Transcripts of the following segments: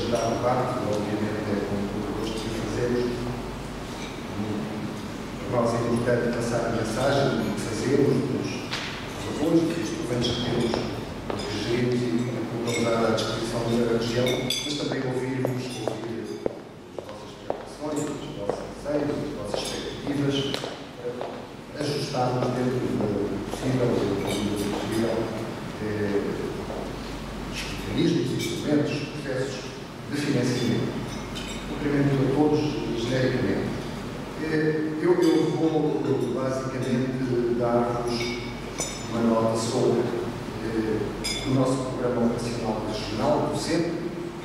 gerar debate, obviamente é com o gosto que fazemos. Para nós é importante passar a mensagem do que fazemos, dos apoios, dos instrumentos que temos, que gerimos e que vamos dar à disposição da região, mas também ouvir-vos, ouvir as vossas preocupações, os vossos anseios, as vossas expectativas, ajustarmos dentro do possível, os mecanismos, instrumentos, processos de financiamento. Cumprimento a todos genericamente. Eu vou basicamente dar-vos uma nota sobre o nosso programa operacional regional do centro,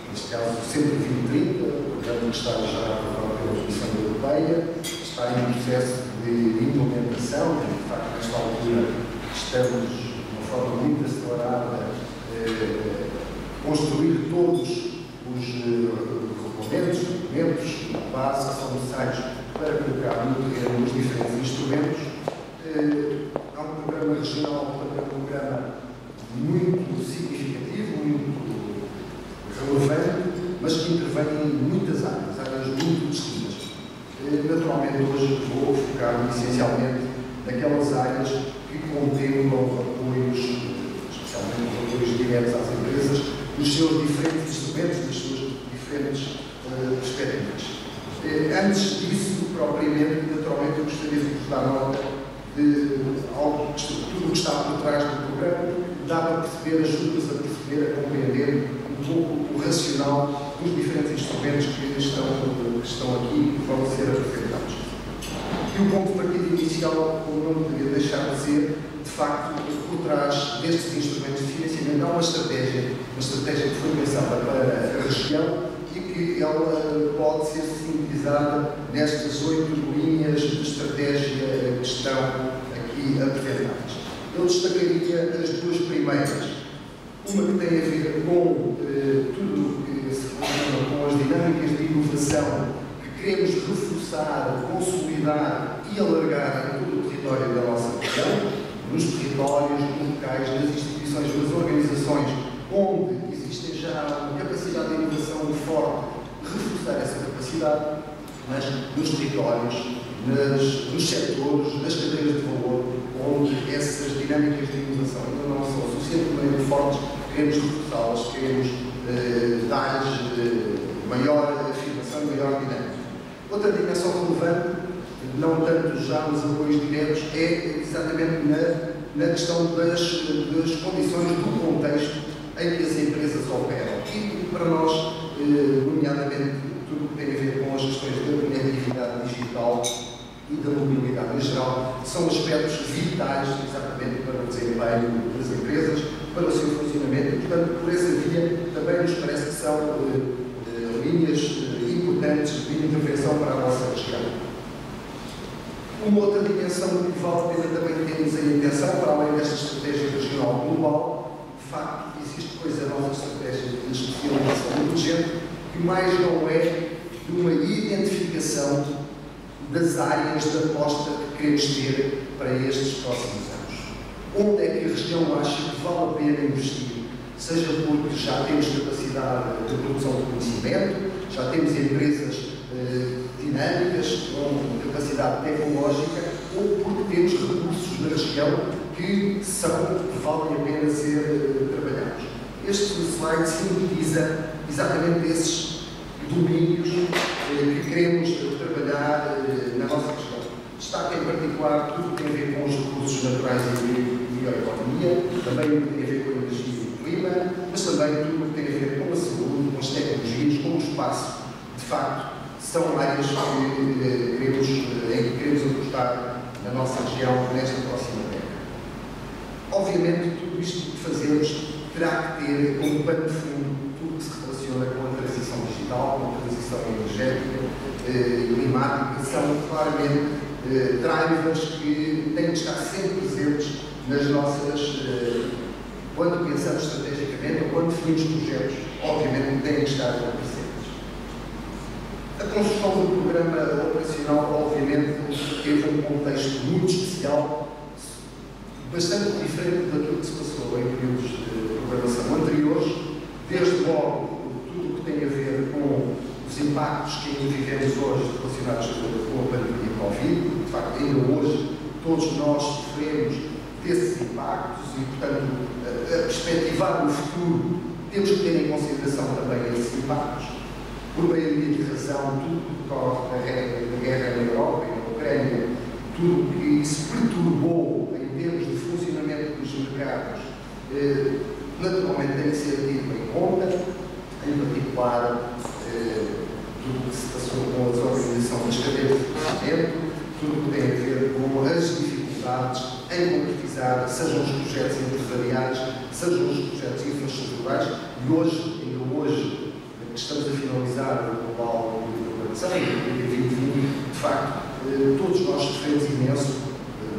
neste caso o Centro 2030, o programa que está já aprovado pela Comissão Europeia, está em processo de implementação, de facto nesta altura estamos de uma forma muito acelerada a construir todos os regulamentos, documentos, base que são necessários para colocar no terreno os diferentes instrumentos. Há um programa regional, um programa muito significativo, muito relevante, mas que intervém em muitas áreas muito distintas. Naturalmente, hoje vou focar-me essencialmente naquelas áreas que contemplam apoios, especialmente os apoios diretos às empresas, dos seus diferentes instrumentos, das suas diferentes perspectivas. Antes disso, propriamente, naturalmente, eu gostaria de vos dar nota de algo que tudo o que está por trás do programa dá para perceber, ajuda-nos a perceber, a compreender um pouco o racional dos diferentes instrumentos que estão aqui e que vão ser apresentados. E o ponto de partida inicial, como não poderia deixar de ser, de facto, por trás destes instrumentos de financiamento há uma estratégia que foi pensada para a região e que ela pode ser sintetizada nestas 8 linhas de estratégia que estão aqui apresentadas. Eu destacaria as duas primeiras. Uma que tem a ver com tudo o que se relaciona com as dinâmicas de inovação que queremos reforçar, consolidar e alargar em todo o território da nossa região, nos territórios, nos locais, nas instituições, nas organizações, onde existe já uma capacidade de inovação forte, reforçar essa capacidade, mas nos territórios, nos setores, nas cadeias de valor, onde essas dinâmicas de inovação ainda não são suficientemente fortes, queremos reforçá-las, queremos dar-lhes maior afirmação e maior dinâmica. Outra dimensão relevante, não tanto já nos apoios diretos, é exatamente na questão das condições do contexto em que as empresas operam. E para nós, nomeadamente, tudo o que tem a ver com as questões da conectividade digital e da mobilidade em geral, são aspectos vitais exatamente para o desempenho das empresas, para o seu funcionamento e, portanto, por essa via também nos parece que são linhas importantes de intervenção para a nossa região. Uma outra dimensão que vale a pena também termos em atenção, para além desta estratégia regional global, de facto, existe depois a nossa estratégia de especialização urgente, que mais não é de uma identificação das áreas de aposta que queremos ter para estes próximos anos. Onde é que a região acha que vale a pena investir? Seja porque já temos capacidade de produção de conhecimento, já temos empresas dinâmicas, com capacidade tecnológica, ou porque temos recursos na região que valem a pena ser trabalhados. Este slide sintetiza exatamente esses domínios que queremos trabalhar na nossa região. Destaca em particular tudo o que tem a ver com os recursos naturais e bioeconomia, também o que tem a ver com a energia e o clima, mas também tudo o que tem a ver com a saúde, com as tecnologias, com o espaço. De facto, são áreas em que queremos apostar na nossa região nesta próxima década. Obviamente, tudo isto que fazemos terá que ter como pano de fundo tudo o que se relaciona com a transição digital, com a transição energética e climática, são claramente drivers que têm de estar sempre presentes nas nossas, quando pensamos estrategicamente ou quando definimos projetos, obviamente têm de estar presentes. A construção do programa operacional, obviamente, teve um contexto muito especial, bastante diferente daquilo que se passou em períodos de programação anteriores, desde logo tudo o que tem a ver impactos que ainda vivemos hoje relacionados com a pandemia Covid. De facto, ainda hoje todos nós sofremos desses impactos e, portanto, a perspectivar o futuro, temos que ter em consideração também esses impactos. Por maioria de razão, tudo que decorre da guerra na Europa e na Ucrânia, tudo que isso perturbou em termos de funcionamento dos mercados, naturalmente tem que ser tido em conta, em particular tudo que se passou com a desorganização das cadeias de fornecimento, tudo que tem a ver com as dificuldades em concretizar, sejam os projetos empresariais, sejam os projetos infraestruturais, e hoje, ainda hoje, que estamos a finalizar o global de programação, em 2020, de facto, todos nós sofremos imenso,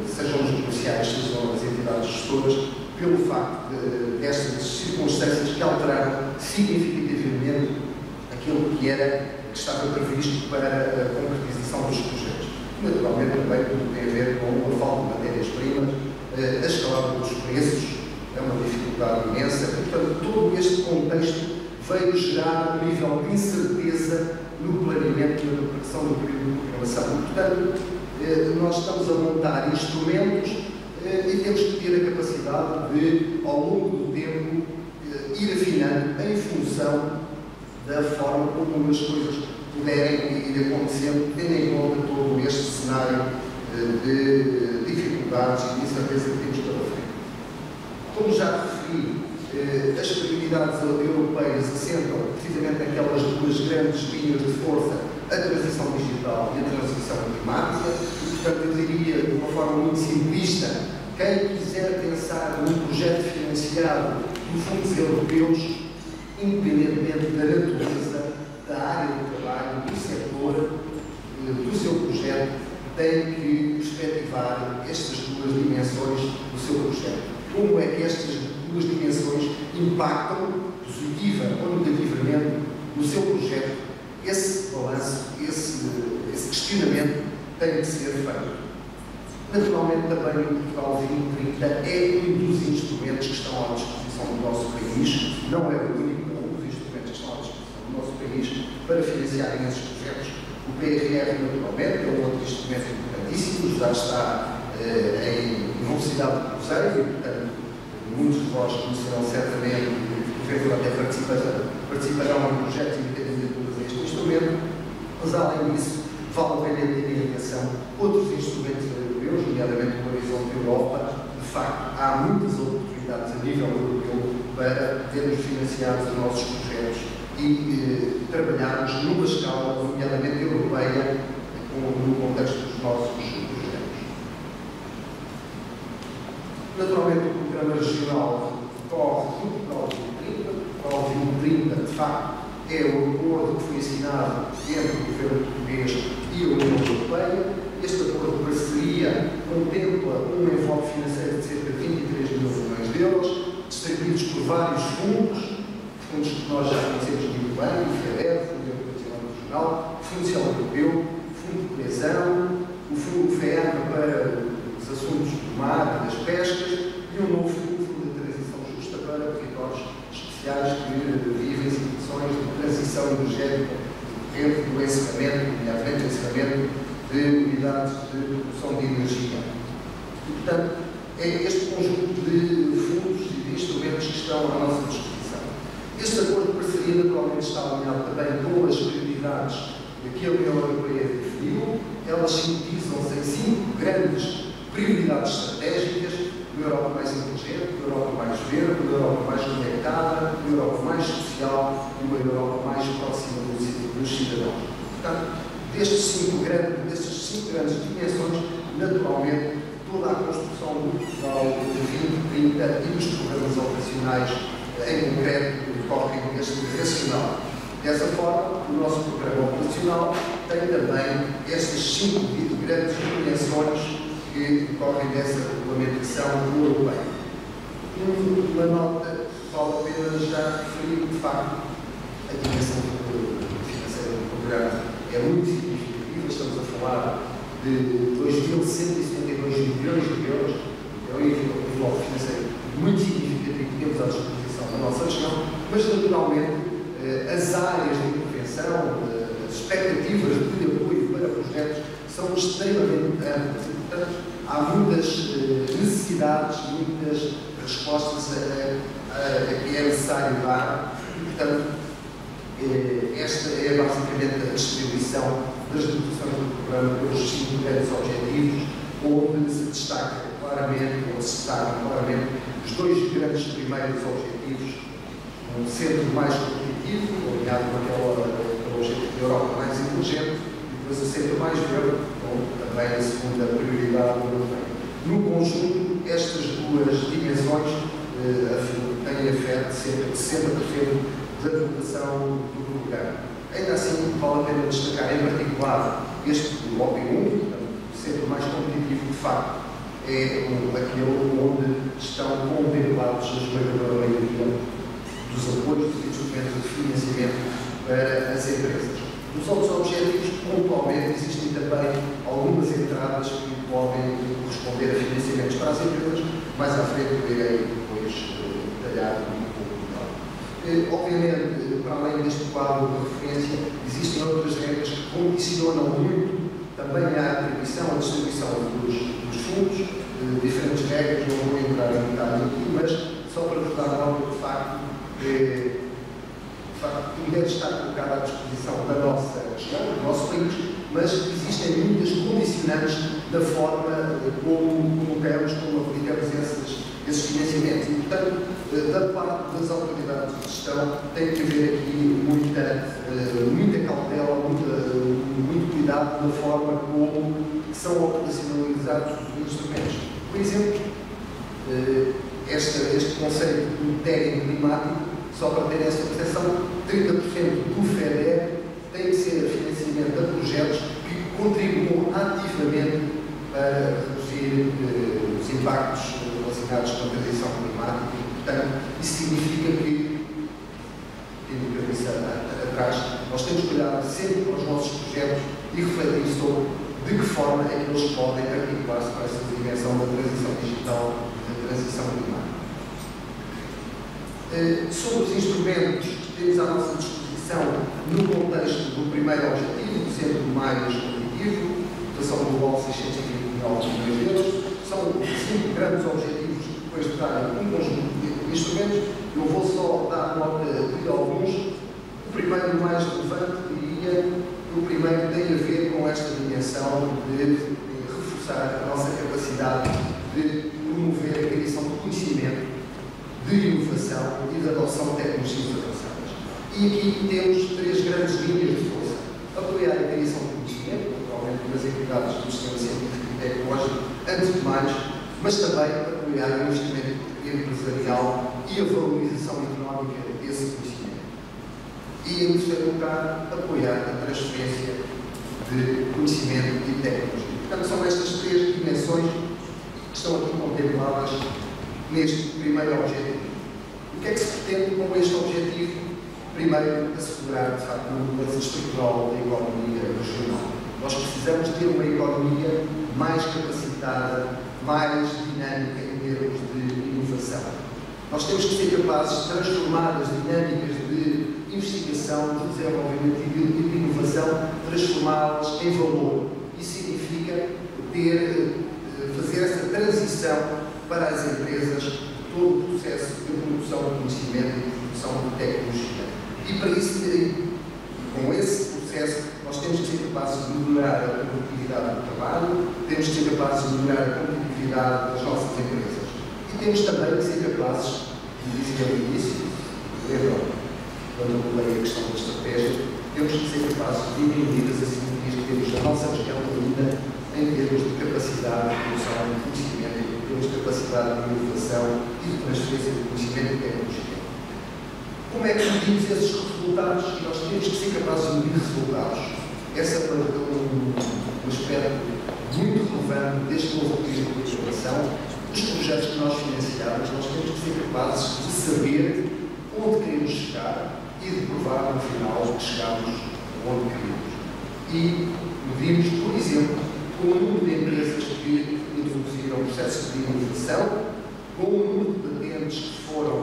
sejam os negociais, sejam as entidades gestoras, pelo facto destas circunstâncias que alteraram significativamente aquilo que estava previsto para a concretização dos projetos. Naturalmente, também tudo tem a ver com a falta de matérias-primas, a escalada dos preços, é uma dificuldade imensa. Portanto, todo este contexto veio gerar um nível de incerteza no planeamento e na preparação do período de programação. Portanto, nós estamos a montar instrumentos e temos que ter a capacidade de, ao longo do tempo, ir afinando em função da forma como as coisas puderem ir acontecendo, tendo em conta todo este cenário de dificuldades e de incerteza que temos pela frente. Como já referi, as prioridades europeias assentam precisamente naquelas duas grandes linhas de força, a transição digital e a transição climática. E, portanto, eu diria, de uma forma muito simplista, quem quiser pensar num projeto financiado por fundos europeus, independentemente da natureza, da área do trabalho, do setor, do seu projeto, tem que perspectivar estas duas dimensões do seu projeto. Como é que estas duas dimensões impactam, positiva ou negativamente, no seu projeto? Esse balanço, esse questionamento tem que ser feito. Naturalmente, também o Portugal 2030 é um dos instrumentos que estão à disposição do nosso país, não é o único, é um dos instrumentos que estão à disposição do nosso país para financiarem esses projetos. O PRR, naturalmente, é um outro instrumento importantíssimo, já está em velocidade de cruzeiro e, portanto, muitos de vós conhecerão certamente, porventura até participarão em projetos e candidaturas a este instrumento, mas além disso, vale a pena ter em atenção outros instrumentos europeus, nomeadamente o Horizonte Europa. De facto, há muitas oportunidades a nível europeu para termos financiados os nossos projetos e trabalharmos numa escala, nomeadamente europeia, no contexto dos nossos projetos. Naturalmente, o programa regional corre do Portugal 2030. O Portugal 2030, de facto, é o acordo que foi assinado entre o governo português e a União Europeia. Este acordo de parceria contempla um enfoque financeiro de cerca de 23 mil milhões de euros, distribuídos por vários fundos que nós já conhecemos muito bem, o FEDER, Fundo Educacional Regional, o Fundo Social Europeu, o Fundo de Coesão, o Fundo FEAM para os assuntos do mar e das pescas e um novo Fundo de Transição Justa para territórios especiais que vivem situações de transição energética dentro do encerramento, nomeadamente o encerramento de unidades de produção de energia. E, portanto, é este conjunto de fundos e de instrumentos que estão à nossa disposição. Este acordo de parceria, naturalmente, está alinhado também com as prioridades que a União Europeia definiu. Elas sintetizam-se em 5 grandes prioridades estratégicas: uma Europa mais inteligente, uma Europa mais verde, uma Europa mais conectada, uma Europa mais social e uma Europa mais próxima dos cidadãos. Portanto, destas cinco grandes dimensões, naturalmente, toda a construção do Portugal de 2030 e dos programas operacionais em concreto decorrem deste racional. Dessa forma, o nosso programa operacional tem também estas 5 grandes dimensões que decorrem dessa regulamentação europeia. Uma nota vale a pena já referir, de facto, a dimensão financeira do programa é muito significativa. Estamos a falar de 2.172 milhões de euros, é um envelope financeiro muito significativo que temos à disposição da nossa região, mas naturalmente as áreas de intervenção, expectativas de apoio para projetos são extremamente amplas e, portanto, há muitas necessidades, muitas respostas a que é necessário dar e, portanto, esta é basicamente a distribuição das dotações do programa pelos 5 grandes objetivos, onde se destacam claramente os 2 grandes primeiros objetivos, um centro mais competitivo, alinhado com aquele objetivo da Europa mais inteligente, e depois o centro mais verde, com também a segunda prioridade europeia. No conjunto, estas 2 dimensões têm afeto cerca de 60% da dotação do programa. Ainda assim, vale a pena destacar em particular este OP1, o centro mais competitivo de facto, é aquele onde estão contemplados a esmagadora maioria dos apoios dos instrumentos de financiamento para as empresas. Nos outros objetivos, pontualmente, existem também algumas entradas que podem corresponder a financiamentos para as empresas. Mais à frente, irei depois detalhar um pouco melhor. Obviamente, para além deste quadro de referência, existem outras regras que condicionam muito também a atribuição, a distribuição dos fundos, diferentes regras, não vou entrar em detalhe aqui, mas só para vos dar nota de facto, o dinheiro está colocado à disposição da nossa região, do nosso país, mas existem muitas condicionantes da forma como aplicamos esses financiamentos. E, portanto, da parte das autoridades de gestão, tem que haver aqui muita cautela, muito cuidado na forma como são operacionalizados os instrumentos. Por exemplo, este conceito do técnico climático, só para ter esta percepção, 30% do FEDER tem que ser financiamento a projetos que contribuam ativamente para reduzir os impactos relacionados com a transição climática. Portanto, isso significa que, tendo a cabeça atrás, nós temos que olhar sempre para os nossos projetos e refletir sobre de que forma é que eles podem articular-se para essa dimensão da transição digital e da transição climática. Sobre os instrumentos que temos à nossa disposição no contexto do primeiro objetivo, do centro mais competitivo, dotação global 629 milhões de euros, são 5 grandes objetivos que depois detalham um conjunto de instrumentos. Eu vou só dar nota de alguns. O primeiro, mais relevante, diria, o primeiro tem a ver com esta dimensão de reforçar a nossa capacidade de promover a criação de conhecimento, de inovação e de adoção de tecnologias avançadas. E aqui temos 3 grandes linhas de força. Apoiar a criação de conhecimento, naturalmente nas entidades do sistema científico e tecnológico, antes de mais, mas também apoiar o investimento empresarial e a valorização económica desse conhecimento. E, em terceiro lugar, apoiar a transferência de conhecimento e tecnologia. Portanto, são estas 3 dimensões que estão aqui contempladas neste primeiro objetivo. O que é que se pretende com este objetivo? Primeiro, assegurar, de facto, uma mudança estrutural da economia regional. Nós precisamos ter uma economia mais capacitada, mais dinâmica em termos de inovação. Nós temos que ser capazes de transformar as dinâmicas de investigação, de desenvolvimento e de inovação, transformá-las em valor. Isso significa fazer essa transição para as empresas, todo o processo de produção de conhecimento e de produção de tecnologia. E para isso, com esse processo, nós temos que ser capazes de melhorar a produtividade do trabalho, temos que ser capazes de melhorar a competitividade das nossas empresas. E temos também que ser capazes, como dizia no início, lembram, quando eu falei a questão da estratégia, temos que ser capazes de diminuir as assimetrias que temos na nossa região ainda em termos de capacidade de produção de conhecimento, em termos de capacidade de inovação e de transferência de conhecimento e tecnologia. Como é que medimos esses resultados? E nós temos que ser capazes de medir resultados. Esse é um aspecto muito relevante deste novo período de inovação. Os projetos que nós financiamos, nós temos que ser capazes de saber onde queremos chegar e de provar no final que chegamos onde queremos. E medimos, por exemplo, com o número de empresas que introduziram processos de inovação, com o número de patentes que foram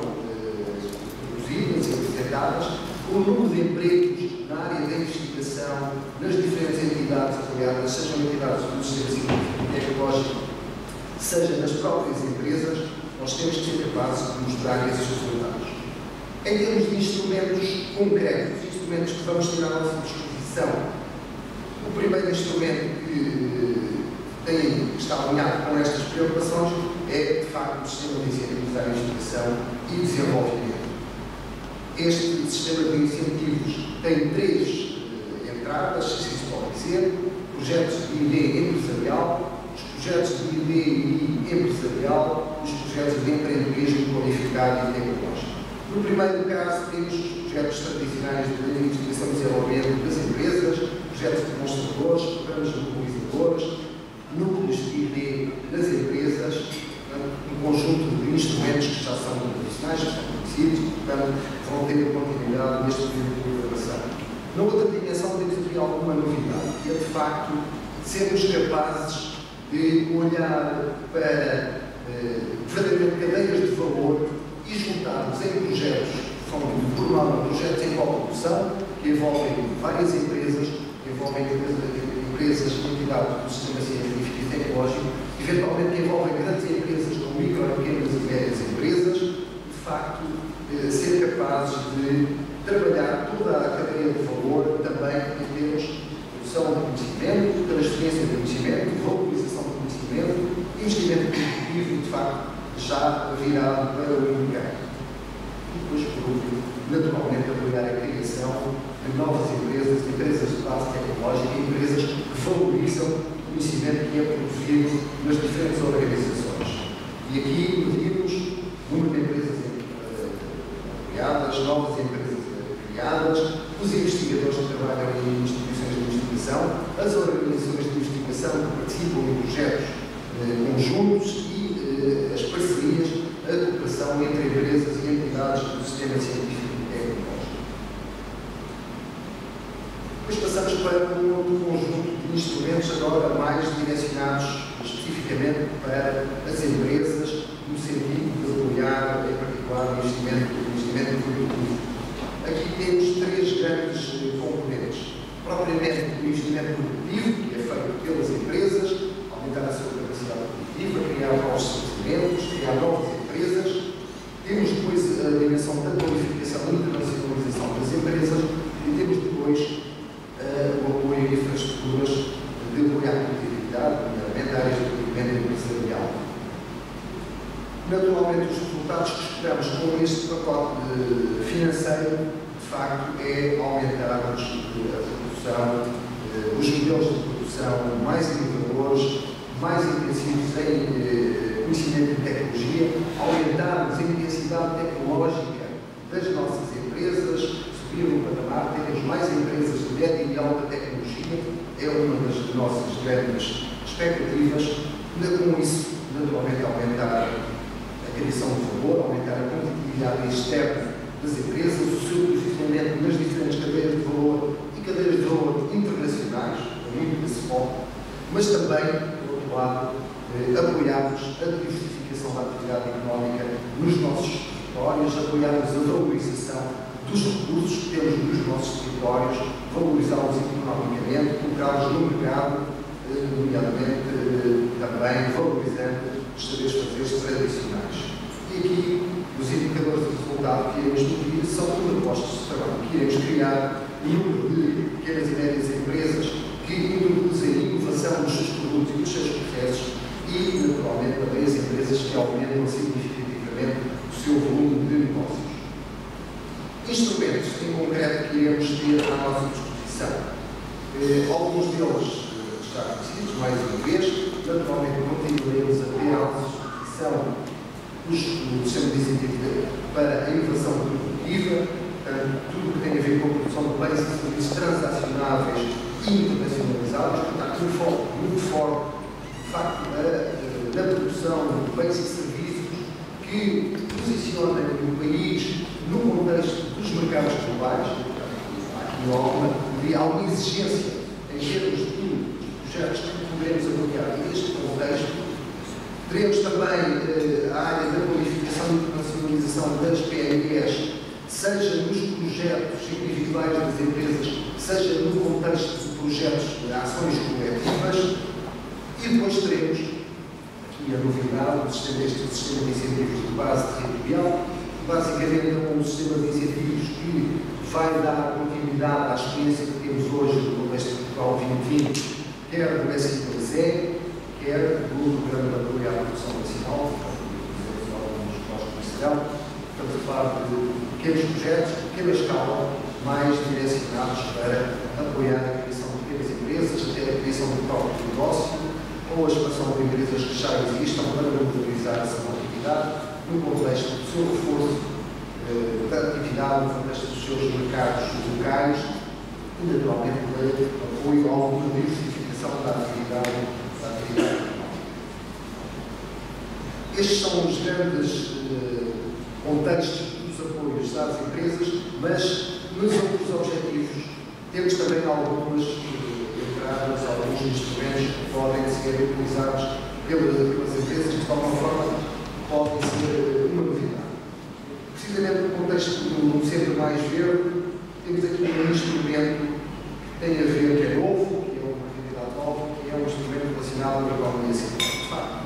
produzidas e apresentadas, com o número de empregos na área da investigação, nas diferentes entidades apoiadas, sejam entidades do sistema científico e tecnológico, seja nas próprias empresas, nós temos que ser capazes de mostrar esses resultados. Em termos de instrumentos concretos, instrumentos que vamos ter à nossa disposição, o primeiro instrumento que está alinhado com estas preocupações é, de facto, o Sistema de Incentivos à Investigação e Desenvolvimento. Este sistema de incentivos tem três entradas, se isso pode dizer: projetos de ID empresarial, os projetos de ID empresarial, os projetos de empreendedorismo qualificado e tecnológico. No primeiro caso, temos os projetos tradicionais de investigação e desenvolvimento das empresas, projetos de demonstradores, programas de mobilizadores, núcleos de ID das empresas, um conjunto de instrumentos que já são tradicionais, que são conhecidos, portanto, vão ter continuidade neste período de programação. Na outra dimensão, temos aqui alguma novidade, que é, de facto, sermos capazes de olhar para verdadeiramente cadeias de valor e juntarmos em projetos, que são, por norma, projetos em coprodução, que envolvem várias empresas, que envolvem empresas e entidades do sistema científico e tecnológico, eventualmente que envolvem grandes empresas como micro, pequenas e médias empresas, de facto, ser capazes de trabalhar toda a cadeia de valor também em termos de produção de conhecimento, transferência de conhecimento, valorização de conhecimento, investimento produtivo e, de facto, já virado para o mercado. E depois, por último, naturalmente, apoiar a criação de novas empresas, empresas de base tecnológica, empresas que valorizam o conhecimento que é produzido nas diferentes organizações. E aqui medimos o número de empresas criadas, novas empresas criadas, os investigadores que trabalham em instituições de investigação, as organizações de investigação que participam em projetos conjuntos e as parcerias, a cooperação entre empresas e entidades do sistema científico e tecnológico. Depois passamos para um outro conjunto de instrumentos agora mais direcionados especificamente para as empresas, no sentido de apoiar, em particular, o investimento produtivo. Aqui temos três grandes componentes. Propriamente o investimento produtivo, que é feito pelas empresas, aumentar a sua capacidade produtiva, criar novos estabelecimentos, criar novas empresas. Temos depois a dimensão da qualificação e internacionalização das empresas e temos depois o apoio a infraestruturas de apoio à produtividade, nomeadamente áreas de desenvolvimento empresarial. Naturalmente, os resultados que esperamos com este pacote financeiro, de facto, é aumentarmos a produção, os modelos de produção mais inovadores, mais intensivos em conhecimento e tecnologia, aumentarmos a intensidade tecnológica das nossas empresas, subir o patamar, termos mais empresas de média e alta tecnologia, é uma das nossas grandes expectativas. Com isso, naturalmente, aumentar a criação de valor, aumentar a competitividade externa das empresas, o seu posicionamento nas diferentes cadeias de valor e cadeias de valor internacionais, muito desse foco, mas também, por outro lado, apoiarmos a diversificação da atividade económica nos nossos territórios, apoiarmos a valorização dos recursos que temos nos nossos territórios, valorizá-los economicamente, colocá-los no mercado, nomeadamente também valorizando os saberes fazeres tradicionais. E aqui, os indicadores de resultado que iremos medir são postos de trabalho, que iremos criar um número de pequenas e médias empresas que introduzem inovação nos seus produtos e nos seus processos e, naturalmente, também as empresas que aumentam significativamente o seu volume de negócios. Instrumentos, em concreto, que iremos ter à nossa disposição. Alguns deles já conhecidos, mais uma vez, naturalmente continuaremos a ter à nossa disposição o sistema de incentivo para a inovação produtiva, tudo o que tem a ver com a produção de bens e serviços transacionáveis e internacionalizados, portanto, um foco muito forte, de facto, na produção de bens e serviços que posicionem o país no contexto dos mercados globais. Há alguma exigência em termos de projetos que poderemos apoiar neste contexto. Teremos também a área da qualificação e internacionalização das PMEs, seja nos projetos individuais das empresas, seja no contexto de projetos de ações coletivas, e depois teremos aqui a novidade, este sistema de incentivos de base territorial, basicamente é um sistema de incentivos que vai dar continuidade à experiência que temos hoje no contexto de Portugal 2020, quer do SI2E, quer do Programa de Apoio à Produção Nacional, estamos a falar de pequenos projetos, de pequena escala, mais direcionados para apoiar a criação de pequenas empresas, até a criação do próprio negócio, ou a expansão de empresas que já existam para valorizar essa atividade, no contexto do seu reforço da atividade, no contexto dos seus mercados locais e, naturalmente, apoio a alguma diversificação da atividade económica. Estes são os grandes contextos dos apoios às empresas, mas nos outros objetivos temos também algumas entradas, alguns instrumentos que podem ser utilizados pelas empresas, de alguma forma podem ser uma novidade. Precisamente no contexto do Centro Mais Verde, temos aqui um instrumento que tem a ver, que é novo, que é uma atividade nova, que é um instrumento relacionado com a economia circular. De facto,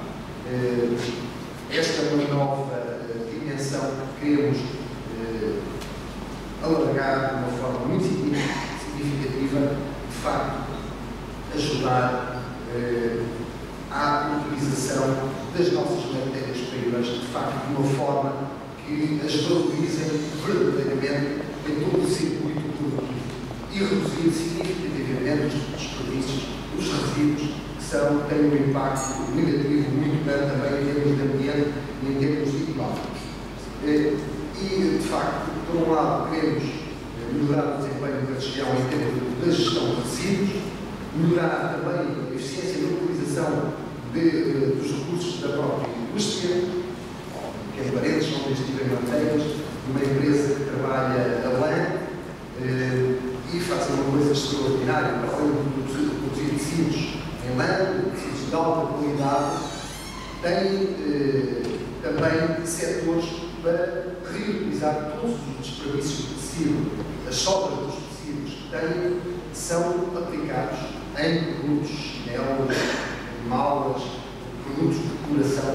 esta é uma nova dimensão que queremos alargar de uma forma muito significativa, de facto, ajudar à utilização das nossas matérias-primas, de facto, de uma forma que as valorizem verdadeiramente em todo o circuito produtivo e reduzir significativamente os desperdícios, os resíduos, que têm um impacto negativo muito grande também em termos de ambiente e em termos económicos. E, de facto, por um lado, queremos melhorar o desempenho da região em termos da gestão de resíduos, melhorar também a eficiência na utilização dos recursos da própria indústria, que é parentes, são investir em manteigas, uma empresa que trabalha a lã e faz uma coisa extraordinária, para além de produzir tecidos em lã, tecidos de alta qualidade, tem também setores para reutilizar todos os desperdícios de tecido, as sobras dos tecidos que têm, são aplicados em produtos, chinelos, malas, produtos de decoração,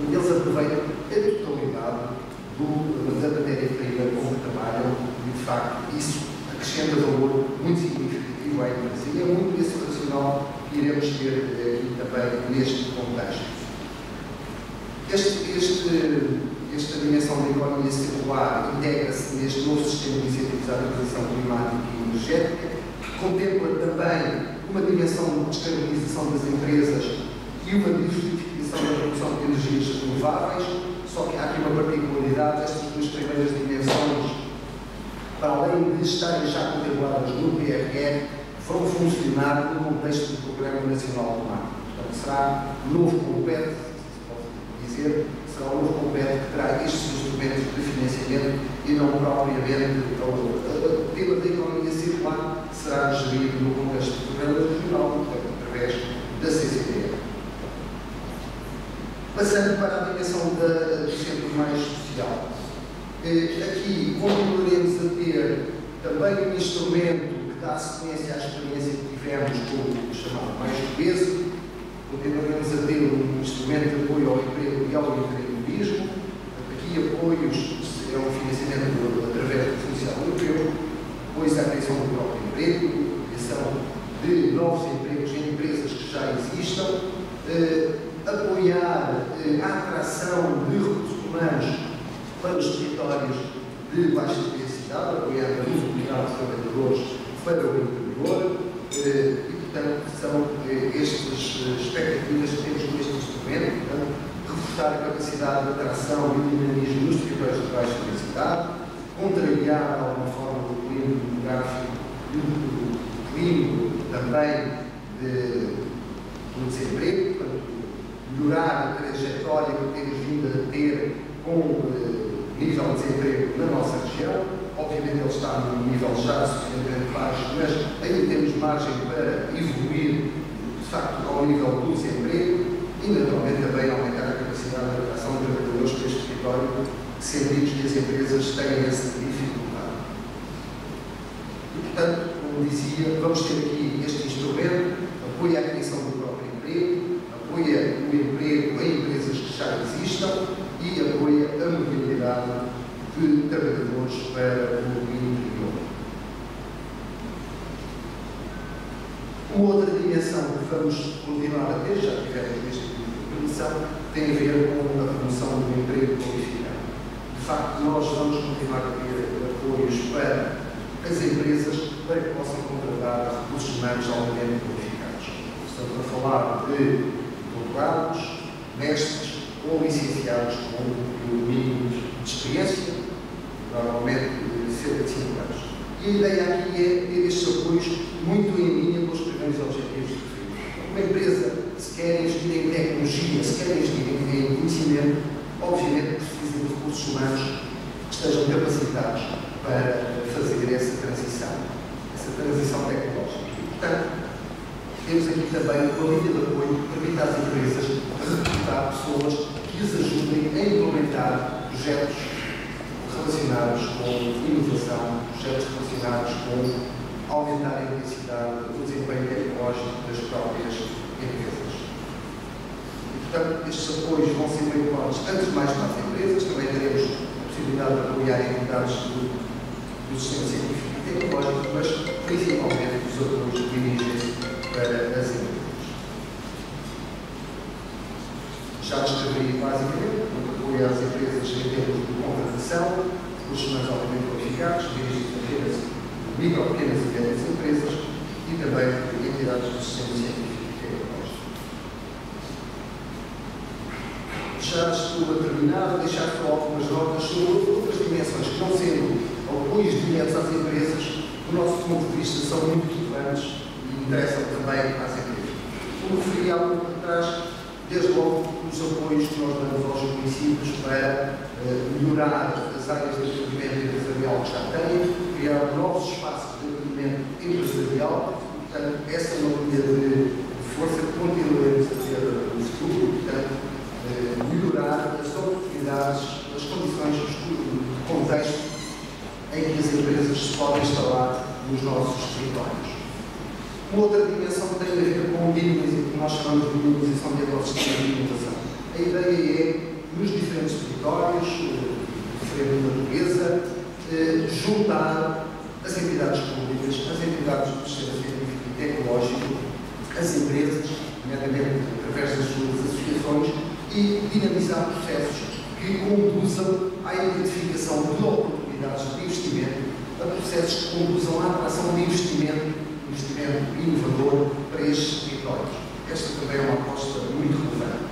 onde eles aproveitam a totalidade da matéria-prima com que trabalham e, de facto, isso acrescenta valor muito significativo à empresa. E é muito esse racional que iremos ter aqui também neste contexto. Esta dimensão da economia circular integra-se neste novo sistema de incentivos à transição climática e energética, que contempla também uma dimensão de descarbonização das empresas e uma diversificação da produção de energias renováveis, só que há aqui uma particularidade: estas duas primeiras dimensões, para além de estarem já contempladas no PRR, vão funcionar no contexto do Programa Nacional Climático. Portanto, será um novo compete, será um novo compete que terá estes instrumentos de financiamento e não propriamente o tema da economia circular será gerido no contexto do Programa Regional, portanto, através da CCDR. Passando para a dimensão do centro mais social. Aqui continuaremos a ter também um instrumento que dá sequência à experiência que tivemos com o chamado Mais do Peso. Continuaremos a ter um instrumento de apoio ao emprego e ao empreendedorismo. Aqui apoios, é um financiamento através do Fundo Social Europeu, apoios à criação do próprio emprego, criação de novos empregos em empresas que já existam, apoiar a atração de recursos humanos para os territórios de baixa densidade, apoiar a mobilidade de trabalhadores para o interior e, portanto, são estas expectativas que temos com este instrumento. Portanto, reforçar a capacidade de atração e dinamismo nos territórios de baixa densidade, contrariar, de alguma forma, o declínio demográfico e o declínio também do desemprego, portanto, melhorar a trajetória que temos vindo a ter com o nível de desemprego na nossa região. Obviamente ele está num nível já suficientemente baixo, mas ainda temos margem para evoluir, de facto, ao nível do desemprego e, naturalmente, também aumentar a capacidade de atração de trabalhadores para este território sentimos que as empresas têm essa dificuldade. E, portanto, como dizia, vamos ter aqui este instrumento, apoia a criação do próprio emprego, apoia o emprego em empresas que já existam e apoia a mobilidade de trabalhadores para o interior. Uma outra dimensão que vamos continuar a ter, já tivemos neste tipo de permissão, tem a ver com a promoção do emprego qualificado. De facto, nós vamos continuar a ter apoios para as empresas para que possam contratar recursos humanos altamente qualificados. Estamos a falar de doutorados, mestres ou licenciados com o mínimo de experiência, normalmente cerca de 5 anos. E a ideia aqui é ter estes apoios muito em linha com os primeiros objetivos de perfil. Uma empresa, se quer investir em tecnologia, se quer investir em conhecimento, obviamente precisa de recursos humanos que estejam capacitados para fazer essa transição tecnológica. E, portanto, temos aqui também uma linha de apoio que permite às empresas recrutar pessoas que as ajudem a implementar projetos relacionados com inovação, projetos relacionados com aumentar a intensidade do desempenho tecnológico das próprias empresas. E, portanto, estes apoios vão ser bem claros, antes de mais para as empresas, também teremos a possibilidade de apoiar entidades do sistema científico e tecnológico, mas principalmente os apoios dirigem-se para as empresas. Já descrevi basicamente o apoio às empresas em termos de contratação, recursos humanos altamente qualificados, dirigidos apenas micro, pequenas e médias empresas e também entidades do sistema científico e tecnológico. Já estou a terminar, vou deixar só algumas notas sobre outras dimensões que, não sendo apoios diretos às empresas, do nosso ponto de vista, são muito relevantes e interessam também às empresas. Como referi há pouco atrás, desde logo os apoios que nós damos aos municípios para melhorar as áreas de desenvolvimento empresarial que já têm, criar novos espaços de desenvolvimento empresarial. Portanto, essa é uma linha de força que continuaremos a ter no futuro. Portanto, melhorar as oportunidades, as condições de contexto em que as empresas se podem instalar nos nossos territórios. Uma outra dimensão tem a ver com o que nós chamamos de dinamização de ecossistema de inovação. A ideia é, nos diferentes territórios, diferente natureza, juntar as entidades públicas, as entidades do sistema científico e tecnológico, as empresas, nomeadamente através das suas associações, e dinamizar processos que conduzam à identificação de oportunidades de investimento, a processos que conduzam à atração de investimento inovador para estes territórios. Esta também é uma aposta muito relevante.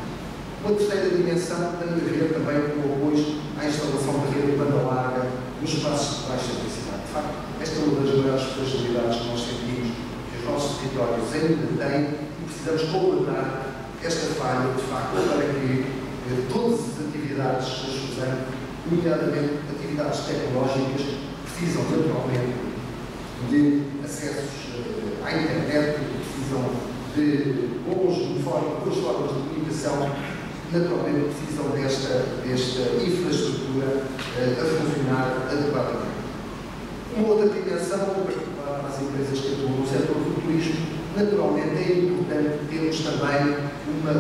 Uma terceira dimensão tem a ver também com o apoio à instalação de rede de banda larga nos espaços de baixa densidade. De facto, esta é uma das maiores fragilidades que nós sentimos que os nossos territórios ainda têm e precisamos completar esta falha, de facto, para que todas as atividades da SUSAN, nomeadamente atividades tecnológicas, precisam naturalmente de acessos à internet, precisam de boas formas de comunicação, naturalmente precisam desta infraestrutura a funcionar adequadamente. Uma outra dimensão, em particular para as empresas que atuam no setor do turismo, naturalmente é importante termos também uma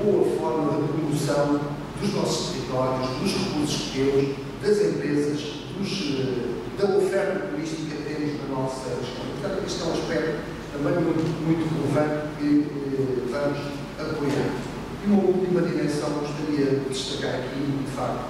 boa forma de promoção dos nossos territórios, dos recursos que temos, das empresas, da oferta turística que temos na nossa região. Portanto, este é um aspecto também muito relevante que vamos apoiar. E uma última dimensão que gostaria de destacar aqui, de facto,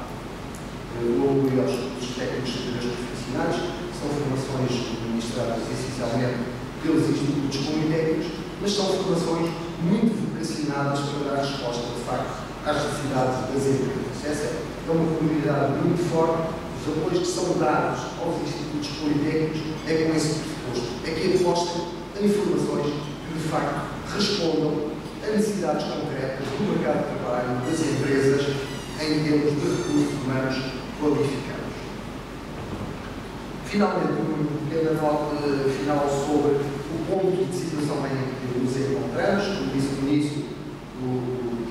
o apoio aos recursos técnicos superiores profissionais, que são formações ministradas essencialmente pelos institutos politécnicos, mas são formações muito vocacionadas para dar resposta, de facto, às necessidades das empresas. Essa é uma comunidade muito forte. Os apoios que são dados aos institutos politécnicos é com esse pressuposto, é que apostem em formações que, de facto, respondam a necessidades concretas do mercado de trabalho das empresas em termos de recursos humanos qualificados. Finalmente, uma pequena nota final sobre o ponto de situação em que nos encontramos. Como disse no início, o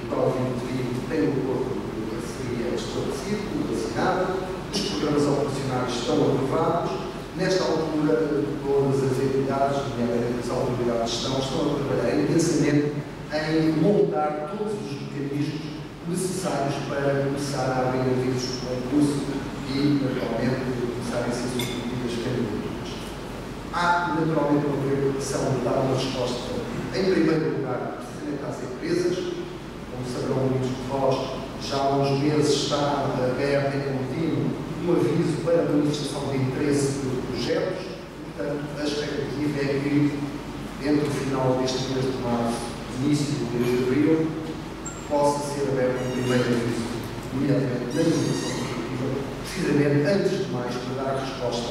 Covid tem um acordo de parceria estabelecido, assinado, os programas operacionais estão aprovados. Nesta altura, todas as entidades, nomeadamente as autoridades de gestão, estão a trabalhar intensamente em montar todos os mecanismos necessários para começar a abrir avisos de concurso e, naturalmente, começarem a ser submetidas candidaturas. Há, naturalmente, uma preocupação de dar uma resposta, em primeiro lugar, precisamente às empresas. Como saberão muitos de vós, já há uns meses está aberto em contínuo um aviso para manifestação de interesse de projetos. Portanto, a expectativa é que, entre o final deste mês de março e início do mês de abril, possa ser aberto um primeiro aviso, nomeadamente na inovação produtiva, precisamente, antes de mais, para dar resposta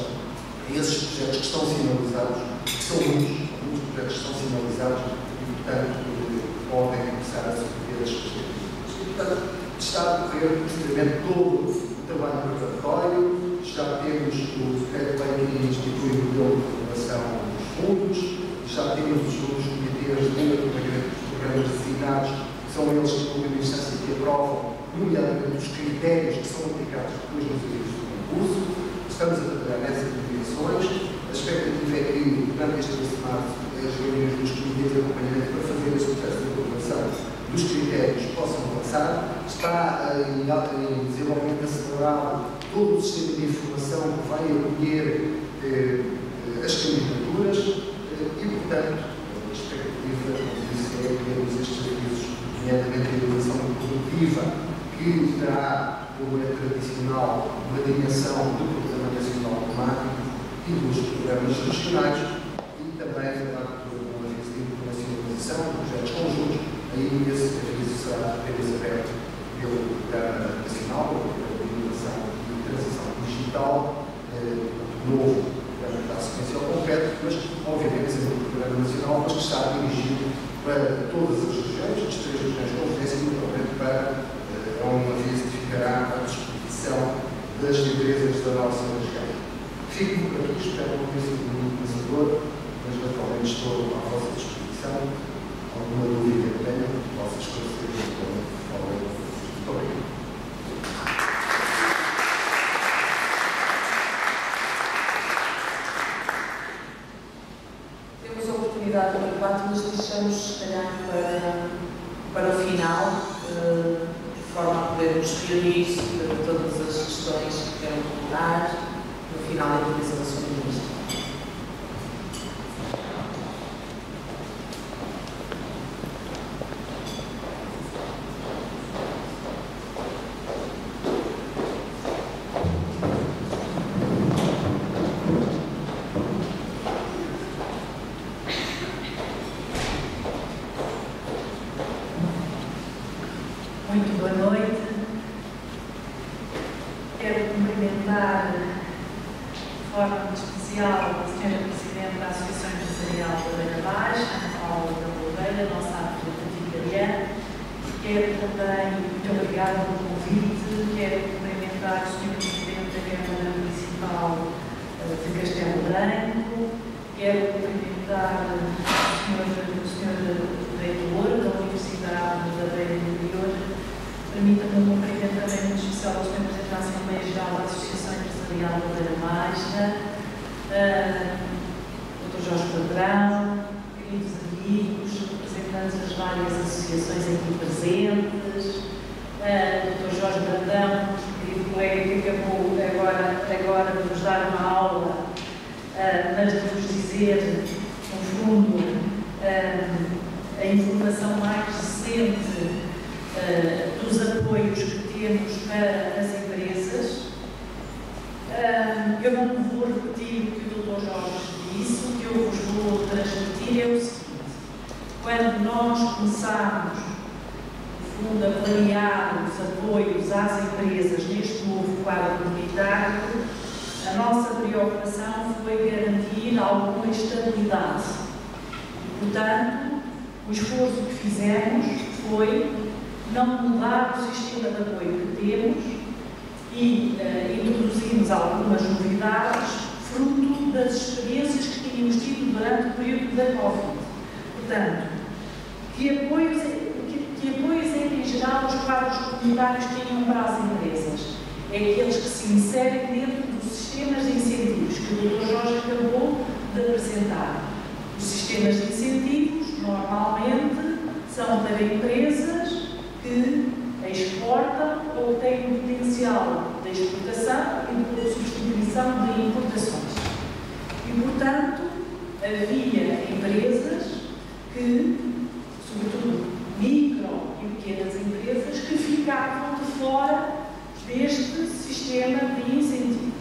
a esses projetos que estão sinalizados, que são muitos projetos que estão sinalizados e, portanto, podem começar a submeter as expectativas. E, portanto, está a decorrer precisamente todo o trabalho preparatório. Já temos o decreto-lei que institui o modelo de formação dos fundos, já temos os comitês de pagamento dos programas designados, que são eles que, por última instância, que aprovam, nomeadamente, os critérios que são aplicados depois nos avisos do concurso. Estamos a trabalhar nessas dimensões. A expectativa é que, durante este mês de março, as reuniões dos comitês de acompanhamento para fazer este processo de aprovação dos critérios possam avançar. Está em desenvolvimento acelerado todo o sistema de informação que vai acolher as candidaturas e, portanto, a expectativa, como disse, é termos estes serviços, nomeadamente a inovação produtiva, que terá, como é tradicional, uma dimensão do Programa Nacional Temático e dos programas regionais e também terá uma aviso de internacionalização, projetos conjuntos. Aí esse aviso será apenas aberto pelo Programa Nacional, pelo Programa de Inovação e Transição Digital, novo programa que dá sequência ao concreto, mas obviamente sempre o Programa Nacional, mas que está dirigido para todas as regiões, as 3 regiões de conferência, e naturalmente para um aviso que ficará à disposição das empresas da nossa região. Fico por aqui, espero não ter sido muito pensador, mas naturalmente estou à vossa disposição. Alguma dúvida que tenha, posso esclarecer eventualmente. Muito obrigado. Temos a oportunidade para debate, mas deixamos, se calhar, para o final, de forma a podermos reunir todas as questões que querem colocar no final da utilização da sua ministra. Muito boa noite. Quero cumprimentar de forma muito especial a Sra. Presidente da Associação Empresarial da Beira Baixa, Ana Paula da Oliveira, nossa representativa. Quero também, muito obrigada pelo convite, quero cumprimentar o Sr. Presidente da Câmara Municipal de Castelo Branco, quero cumprimentar o Sr. Reitor da Universidade da Beira Interior. Permita-me um cumprimento também muito especial ao Sr. Presidente da Assembleia Geral da Associação Empresarial da Beira Baixa, Dr. Jorge Padrão, queridos amigos, representantes das várias associações aqui presentes, Dr. Jorge Brandão, querido colega que acabou agora de nos dar uma aula, mas de vos dizer, no fundo, a informação mais recente dos apoios que temos para as empresas. Eu não vou repetir o que o Dr. Jorge disse, o que eu vos vou transmitir é o seguinte: quando nós começámos, no fundo, a planear os apoios às empresas neste novo quadro comunitário, a nossa preocupação foi garantir alguma estabilidade. E, portanto, o esforço que fizemos foi não mudar o sistema de apoio que temos e introduzimos algumas novidades fruto das experiências que tínhamos tido durante o período da Covid. Portanto, que que apoios é que, em geral, os quadros comunitários tenham para as empresas? É aqueles que se inserem dentro dos sistemas de incentivos que o Dr. Jorge acabou de apresentar. Os sistemas de incentivos, normalmente, são para empresas que exportam ou têm um potencial de exportação e de substituição de importações. E, portanto, havia empresas que, sobretudo micro e pequenas empresas, que ficavam de fora deste sistema de incentivos.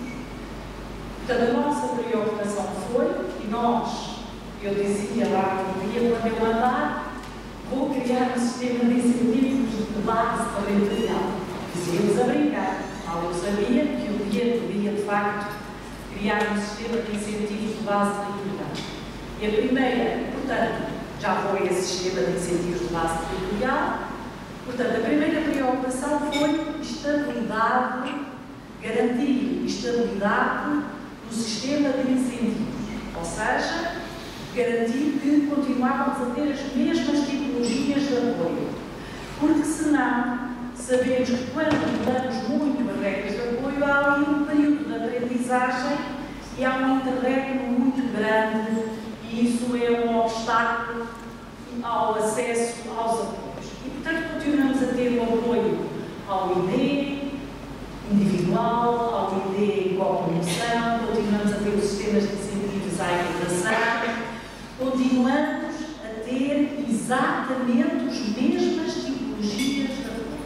Portanto, a nossa preocupação foi, e nós, eu dizia lá um dia, quando eu andar, vou criar um sistema de incentivos de base territorial. Dizia-nos a brincar. Mal eu sabia que o dia podia, de facto, criar um sistema de incentivos de base territorial. E a primeira, portanto, já foi esse sistema de incentivos de base territorial. Portanto, a primeira preocupação foi estabilidade, garantir estabilidade no sistema de incentivos. Ou seja, garantir que continuávamos a ter as mesmas tipologias de apoio. Porque, senão, sabemos que quando mudamos muito as regras de apoio, há ali um período de aprendizagem e há um interregno muito grande e isso é um obstáculo ao acesso aos apoios. E, portanto, continuamos a ter o apoio ao ID individual, ao ID em copromoção, continuamos a ter os sistemas de incentivos à inovação, continuamos a ter exatamente as mesmas tipologias de apoio.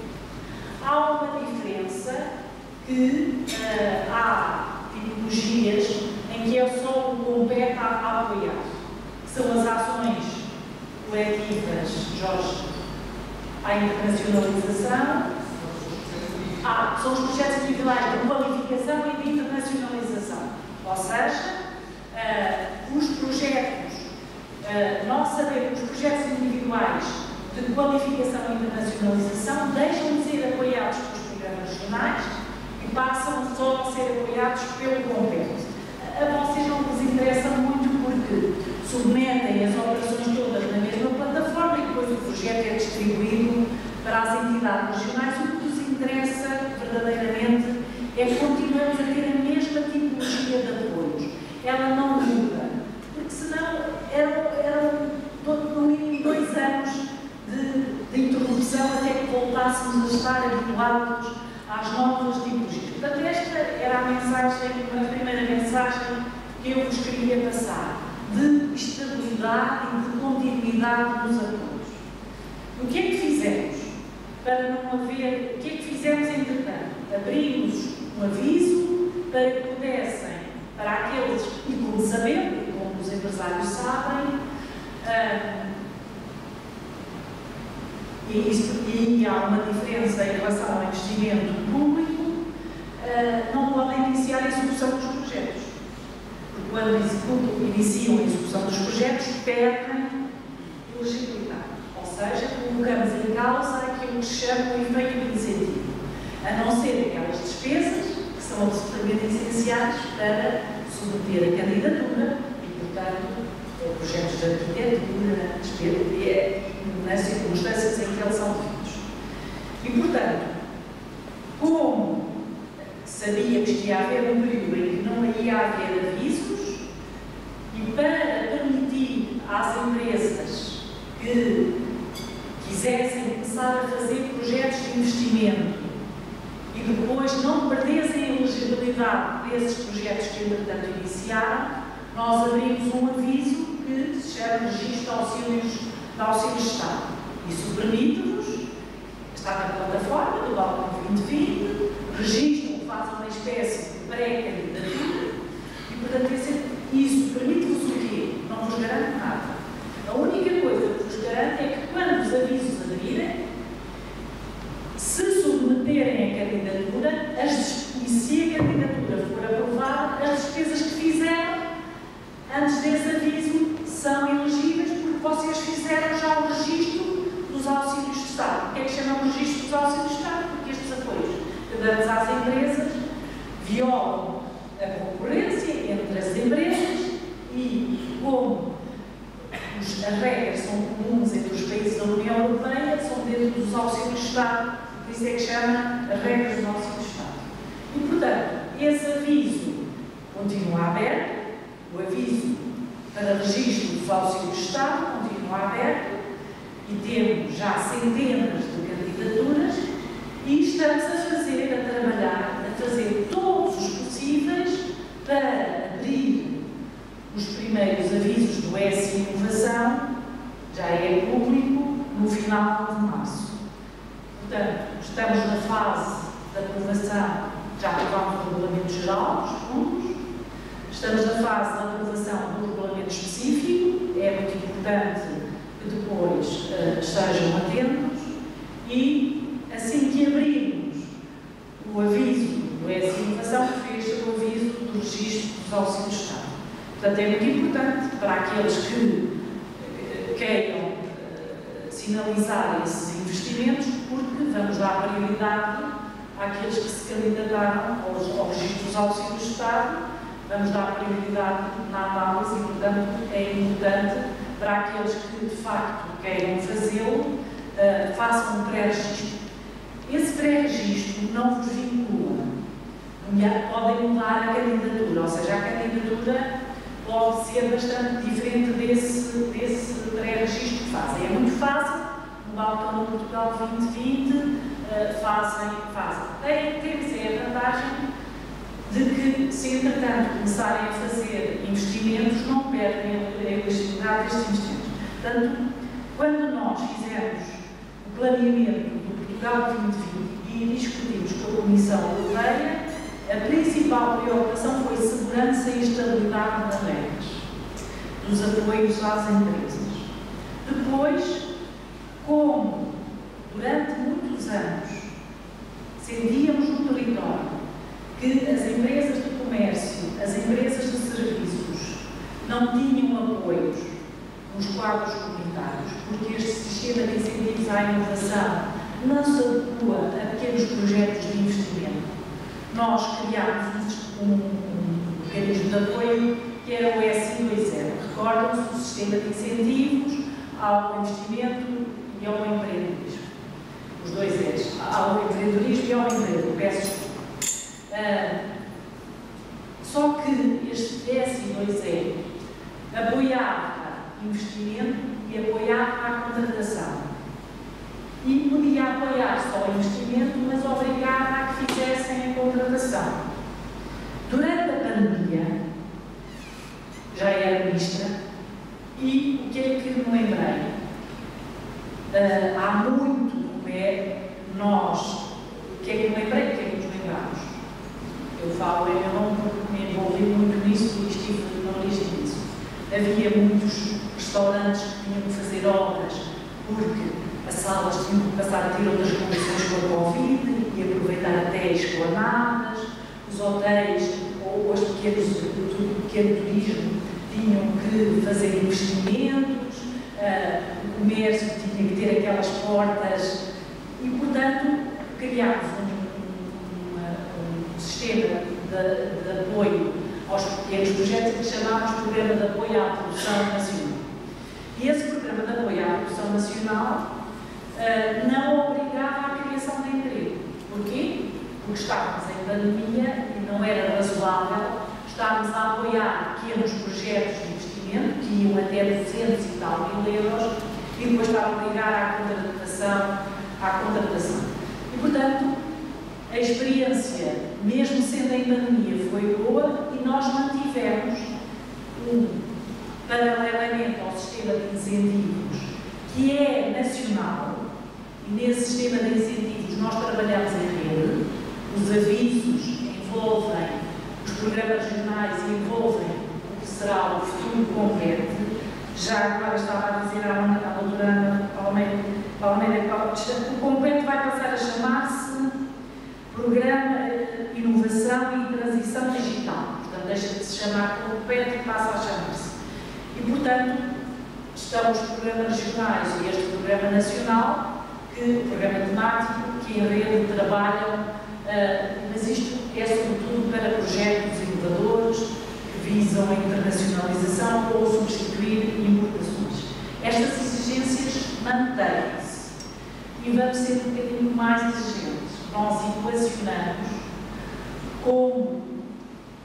Há uma diferença que há tipologias em que é só o compete a apoiar, que são as ações coletivas, Jorge, à internacionalização, são os projetos individuais de qualificação e de internacionalização. Ou seja, os projetos, nós sabemos que os projetos individuais de qualificação e internacionalização deixam de ser apoiados pelos programas regionais e passam só a ser apoiados pelo compete. A vocês não vos interessa muito porque submetem as operações todas na mesma plataforma e depois o projeto é distribuído para as entidades regionais. O que vos interessa verdadeiramente é que continuamos a ter a mesma tipologia de apoios. Ela não muda, porque senão eram no mínimo 2 anos de interrupção até que voltássemos a estar habituados às novas tipologias. Portanto, esta era a mensagem, a primeira mensagem que eu vos queria passar, de estabilidade e de continuidade nos apoios. O que é que fizemos para não haver... O que é que fizemos, entretanto? Abrimos um aviso para que pudessem, para aqueles, e como sabemos, e como os empresários sabem, e há uma diferença em relação ao investimento público, não podem iniciar a execução dos projetos. Porque quando iniciam a execução dos projetos, perdem elegibilidade. Ou seja, colocamos em causa aquilo que se chama o efeito de incentivo, a não ser aquelas despesas que são absolutamente essenciais para submeter a candidatura e, portanto, projetos de arquitetura, nas circunstâncias em que eles são feitos. E, portanto, como sabíamos que ia haver um período em que não ia haver avisos, e para permitir às empresas que quisessem começar a fazer projetos de investimento e depois não perdessem a elegibilidade desses projetos que, entretanto, iniciaram, nós abrimos um aviso que se chama Registro de Auxílios de Estado. Isso permite-nos, está na plataforma do Balcão 2020, registram, fazem uma espécie de pré-candidatura e, portanto, isso permite-vos o quê? Não vos garante nada. A única coisa que vos garante é que quando os avisos abrirem, se submeterem a candidatura, e se a candidatura for aprovada, as despesas que fizeram antes desse aviso são elegíveis porque vocês fizeram já o registro dos auxílios de Estado. O que é que chama o registro dos auxílios de Estado? Porque estes apoios que damos às empresas violam a concorrência entre as empresas e, como as regras são comuns entre os países da União Europeia, são dentro dos auxílios de Estado, por isso é que chama as regras dos auxílios de Estado. E, portanto, esse aviso continua aberto, o aviso para registro dos auxílios de Estado continua aberto, e temos já centenas de candidaturas, e estamos a trabalhar, a fazer todos os possíveis para abrir os primeiros avisos do ES Inovação, já é público, no final de março. Portanto, estamos na fase de aprovação, já aprovámos o Regulamento Geral dos fundos, estamos na fase de aprovação do Regulamento Específico, é muito importante que depois estejam atentos, e assim que abrirmos o aviso do ES Inovação, fecha o aviso do registro dos auxílios de Estado. Portanto, é muito importante para aqueles que queiram sinalizar esses investimentos, porque vamos dar prioridade àqueles que se candidataram ao registro dos auxílios de Estado, vamos dar prioridade na análise e, portanto, é importante para aqueles que, de facto, queiram fazê-lo, façam um pré-registro. Esse pré-registro não vos vincula, podem mudar a candidatura, ou seja, a candidatura pode ser bastante diferente desse pré-registro que fazem. É muito fácil, no Balcão de Portugal 2020, fazem. Temos a vantagem de que, se entretanto começarem a fazer investimentos, não perdem a elegibilidade destes investimentos. Portanto, quando nós fizemos o planeamento do Portugal 2020 e discutimos com a Comissão Europeia, a principal preocupação foi segurança e estabilidade nas regras, dos apoios às empresas. Depois, como durante muitos anos sentíamos no território que as empresas de comércio, as empresas de serviços não tinham apoios nos quadros comunitários, porque este sistema de incentivos à inovação não se adequa a pequenos projetos de investimento. Nós criámos um mecanismo de apoio que era o ES2.0. Recordam-se do sistema de incentivos ao investimento e ao empreendedorismo. Os dois E's. Ao empreendedorismo e ao empreendedorismo. Peço desculpa. Só que este ES2.0 apoiava investimento e apoiava a contratação. E podia apoiar só o investimento, mas obrigava a que fizessem a contratação. Durante a pandemia, já era ministra, e o que é que me lembrei? Há muito, como é, nós, o que é que me lembrei, o que é que nos lembramos? Eu falo em meu nome porque me envolvi muito nisso e estive na origem disso. Havia muitos restaurantes que tinham que fazer obras porque as salas tinham que passar a ter outras condições com a Covid e aproveitar até esplanadas, os hotéis ou os pequeno turismo tinham que fazer investimentos, o comércio tinha que ter aquelas portas e, portanto, criámos um sistema de apoio aos pequenos projetos que chamámos Programa de Apoio à Produção Nacional. E esse Programa de Apoio à Produção Nacional não obrigava à criação de emprego. Porquê? Porque estávamos em pandemia e não era razoável estarmos a apoiar pequenos projetos de investimento que iam até 200 e tal mil euros e depois estava a obrigar à contratação. E, portanto, a experiência, mesmo sendo em pandemia, foi boa e nós mantivemos paralelamente ao sistema de incentivos, que é nacional, e nesse sistema de incentivos nós trabalhamos em rede, os avisos envolvem os programas regionais e envolvem o que será o futuro compete. Já agora estava a dizer à doutora Ana Palmeira, o compete vai passar a chamar-se Programa Inovação e Transição Digital. Portanto, deixa de se chamar compete e passa a chamar-se. E, portanto, estão os programas regionais e este programa nacional, o programa temático, que em rede trabalham, mas isto é sobretudo para projetos inovadores que visam a internacionalização ou substituir importações. Estas exigências mantêm-se e vamos ser um bocadinho mais exigentes. Nós equacionamos como,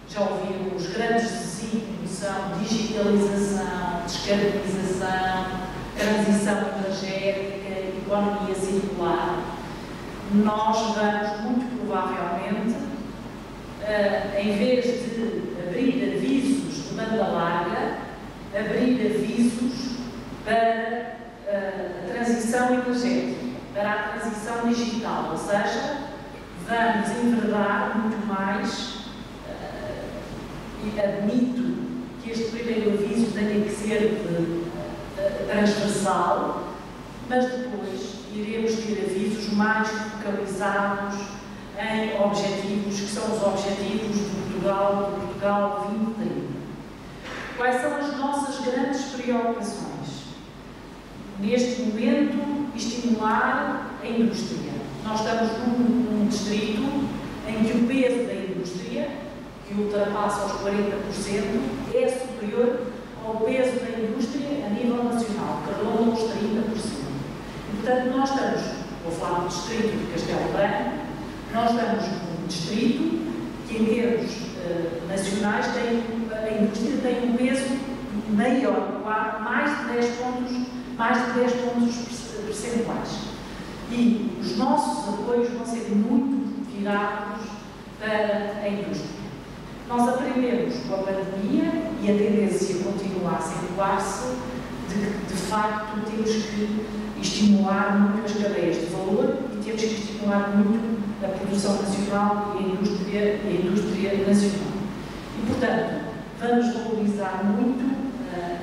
já ouviram, os grandes desígnios são digitalização, descarbonização, transição energética, economia circular. Nós vamos, muito provavelmente, em vez de abrir avisos de banda larga, abrir avisos para a transição energética, para a transição digital, ou seja, vamos enverdar muito mais, e admito que este primeiro aviso tenha que ser transversal, mas depois iremos ter avisos mais focalizados em objetivos, que são os objetivos de Portugal 2030. Quais são as nossas grandes preocupações? Neste momento, estimular a indústria. Nós estamos num distrito em que o peso da indústria, que ultrapassa os 40%, é superior ao peso da indústria a nível nacional, que ronda os 30%. E, portanto, nós estamos, vou falar do distrito de Castelo Branco, nós estamos num distrito que, em termos nacionais, a indústria tem um peso maior, mais de 10 pontos percentuais. E os nossos apoios vão ser muito virados para a indústria. Nós aprendemos com a pandemia, e a tendência continua a acentuar-se, de facto temos que estimular muito as cadeias de valor e temos que estimular muito a produção nacional e a indústria nacional. E, portanto, vamos valorizar muito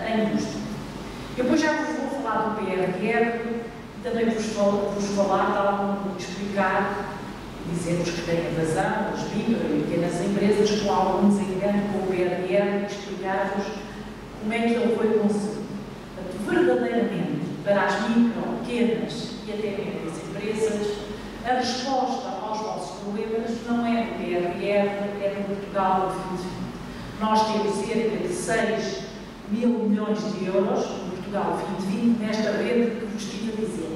a indústria. Eu depois já vou falar do PRR, também vos falar, tal explicar, dizemos que têm razão, as micro e pequenas empresas, com algum desengano com o PRR, explicar-vos como é que ele foi concebido. Portanto, verdadeiramente, para as micro, pequenas e até médias empresas, a resposta aos vossos problemas não é do PRR, é do Portugal 2020. Nós temos cerca de 6 mil milhões de euros no Portugal 2020, nesta rede que vos estive a dizer,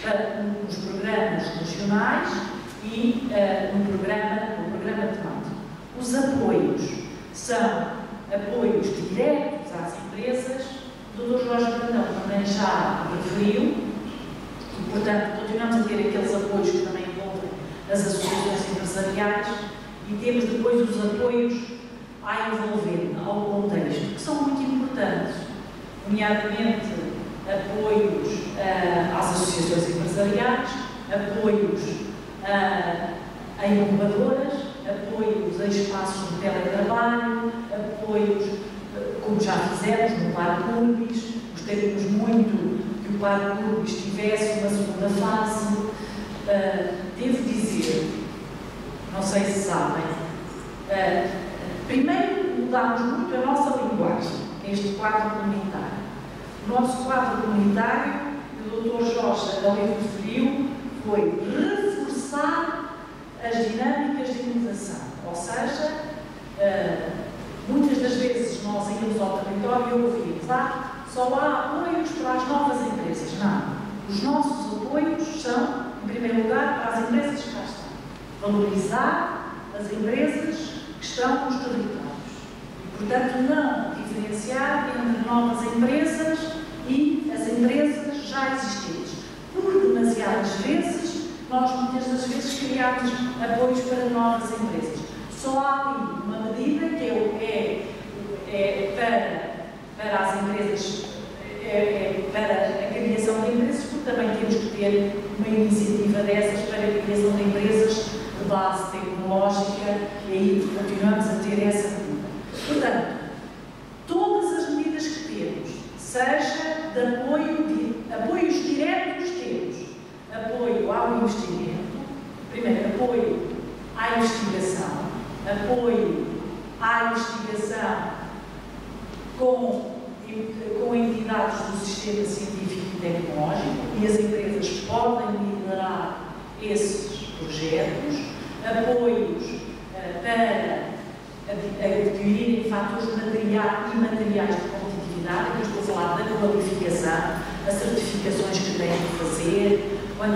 para os programas nacionais e no programa temático. Os apoios são apoios diretos às empresas. O Dr. Jorge Brandão também já referiu, e, portanto, continuamos a ter aqueles apoios que também encontram as associações empresariais, e temos depois os apoios à envolvente, ao contexto, que são muito importantes, nomeadamente apoios às associações empresariais, apoios a incubadoras, apoios a espaços de teletrabalho, apoios, como já fizemos no Parque Urbis. Gostaríamos muito que o Parque Urbis tivesse uma segunda fase. Devo dizer, não sei se sabem, primeiro mudámos muito a nossa linguagem, este quadro comunitário. O nosso quadro comunitário, que o Dr. Jorge ali referiu, foi reforçar as dinâmicas de inovação. Ou seja, muitas das vezes nós íamos ao território e ouvimos, só há apoios para as novas empresas. Não. Os nossos apoios são, em primeiro lugar, para as empresas que cá estão. Valorizar as empresas que estão nos territórios. E, portanto, não diferenciar entre novas empresas e as empresas já existentes. Por demasiadas vezes, nós muitas das vezes criamos apoios para novas empresas. Só há ali uma medida que para as empresas, para a criação de empresas, porque também temos que ter uma iniciativa dessas para a criação de empresas de base tecnológica, e aí continuamos a ter essa medida. Portanto, todas as medidas que temos, seja de apoios diretos, temos apoio ao investimento, primeiro apoio à investigação, apoio à investigação com entidades do sistema científico e tecnológico, e as empresas podem liderar esses projetos, apoios para adquirirem fatores materiais e imateriais de competitividade. Eu estou a falar da qualificação, as certificações que têm de fazer, quando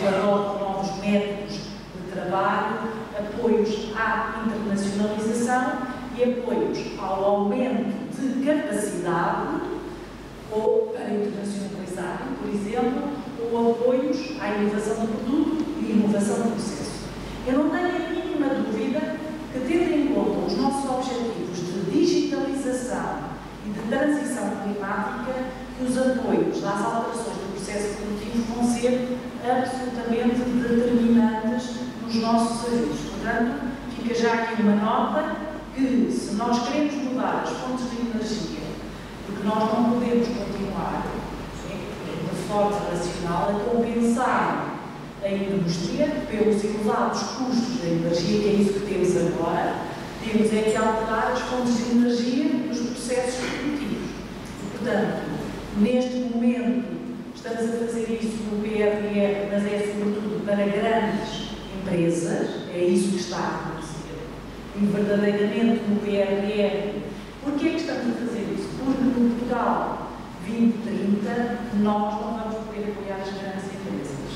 adota novos métodos de trabalho, apoios à internacionalização e apoios ao aumento de capacidade, ou para internacionalizar, por exemplo, ou apoios à inovação do produto e inovação do processo. Eu não tenho a mínima dúvida que, tendo em conta os nossos objetivos de digitalização e de transição climática, que os apoios às alterações do processo produtivo vão ser absolutamente determinantes nos nossos serviços. Portanto, fica já aqui uma nota que, se nós queremos mudar as fontes de energia, porque nós não podemos continuar de forma racional a compensar a indústria pelos elevados custos da energia, que é isso que temos agora, temos é que alterar as fontes de energia nos processos produtivos. E, portanto, neste momento, estamos a fazer isso no PRR, mas é sobretudo para grandes empresas, é isso que está a acontecer. E verdadeiramente no PRR, porquê é que estamos a fazer isso? Porque no Portugal 2030 nós não vamos poder apoiar as grandes empresas.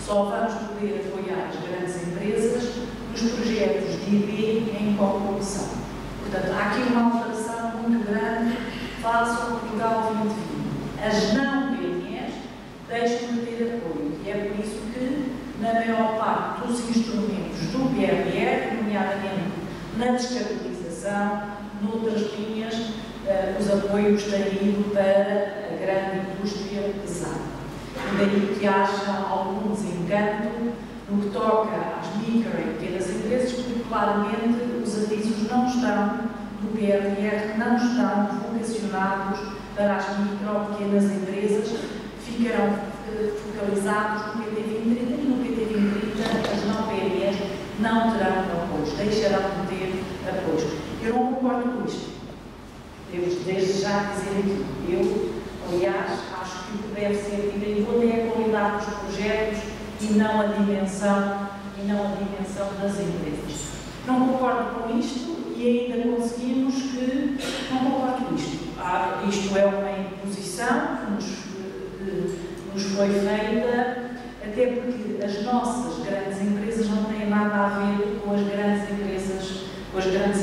Só vamos poder apoiar as grandes empresas nos projetos de ID em co-produção. Portanto, há aqui uma alteração muito grande face ao Portugal 2020. As não PMEs deixam de ter apoio. E é por isso que, na maior parte dos instrumentos do PRR, nomeadamente na descarbonização, noutras linhas, os apoios têm ido para a grande indústria pesada. E daí que haja algum desencanto no que toca às micro e pequenas empresas, porque claramente os avisos não estão, do PRR, não estão vocacionados para as micro e pequenas empresas, ficarão focalizados no PT 2030 e no PT 2030 as não PMEs não terão apoios, deixarão de ter apoios. Eu não concordo com isto. Devo desde já dizer aqui, eu, aliás, acho que o que deve ser tido em conta é a qualidade dos projetos e não a dimensão das empresas. Não concordo com isto e ainda conseguimos que não concordo com isto. Isto é uma imposição que nos foi feita, até porque as nossas grandes empresas não têm nada a ver com as grandes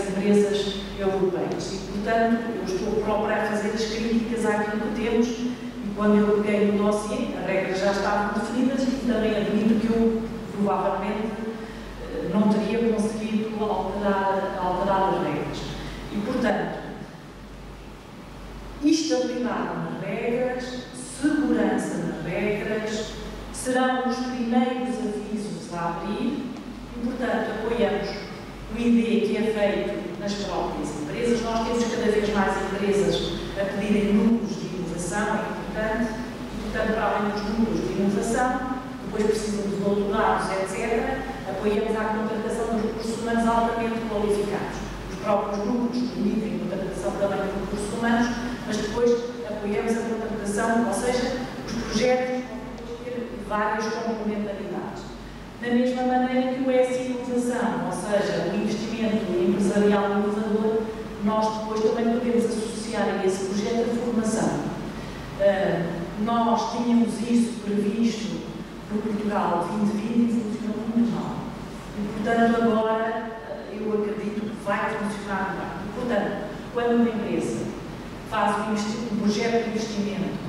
empresas europeias. E, portanto, eu estou própria a fazer as críticas àquilo que temos e quando eu peguei no dossiê, as regras já estavam definidas e também admito que eu, provavelmente, não teria conseguido alterar as regras. E, portanto, estabilidade nas regras, segurança nas regras, serão os primeiros avisos a abrir e, portanto, apoiamos o ID que é feito nas próprias empresas. Nós temos cada vez mais empresas a pedirem núcleos de inovação, é importante, e, portanto, para além dos núcleos de inovação, depois precisam de doutorados, etc., apoiamos a contratação dos recursos humanos altamente qualificados. Os próprios núcleos permitem a contratação também de recursos humanos, mas depois apoiamos a contratação, ou seja, os projetos vão ter várias complementaridades. Da mesma maneira que o SI Inovação, ou seja, o investimento empresarial inovador, nós depois também podemos associar a esse projeto a formação. Nós tínhamos isso previsto no Portugal 2020 e funcionou muito mal. E, portanto, agora eu acredito que vai funcionar bem. E, portanto, quando uma empresa faz um projeto de investimento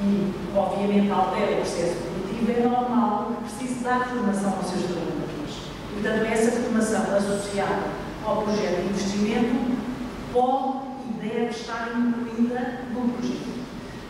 e, obviamente, altera o processo produtivo, é normal que precise dar formação aos seus trabalhadores. E, portanto, essa formação associada ao projeto de investimento pode e deve estar incluída no projeto.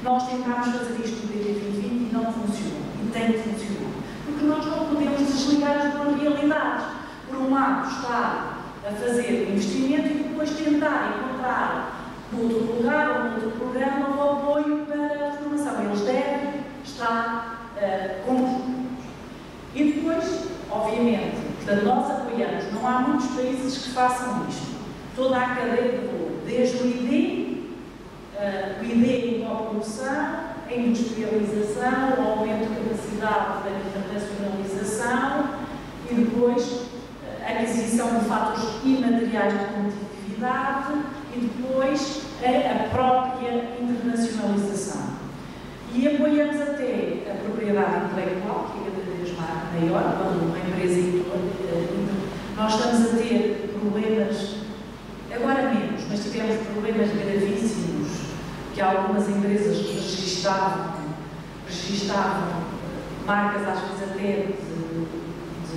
Nós tentámos fazer isto no PT 2020 e não funcionou. E tem que funcionar. Porque nós não podemos desligar as duas realidades. Por um lado, estar a fazer o investimento e depois tentar encontrar noutro lugar ou noutro programa o apoio para a formação. Eles devem estar conjuntos. E depois, obviamente, portanto, nós apoiamos. Não há muitos países que façam isto. Toda a cadeia de valor, desde o ID em co-produção, a industrialização, o aumento de capacidade da internacionalização e depois a aquisição de fatores imateriais de competitividade e depois a própria internacionalização. E apoiamos até a propriedade intelectual, que é cada vez maior, quando uma empresa nós estamos a ter problemas, agora menos, mas tivemos problemas gravíssimos, que algumas empresas registavam marcas, às vezes até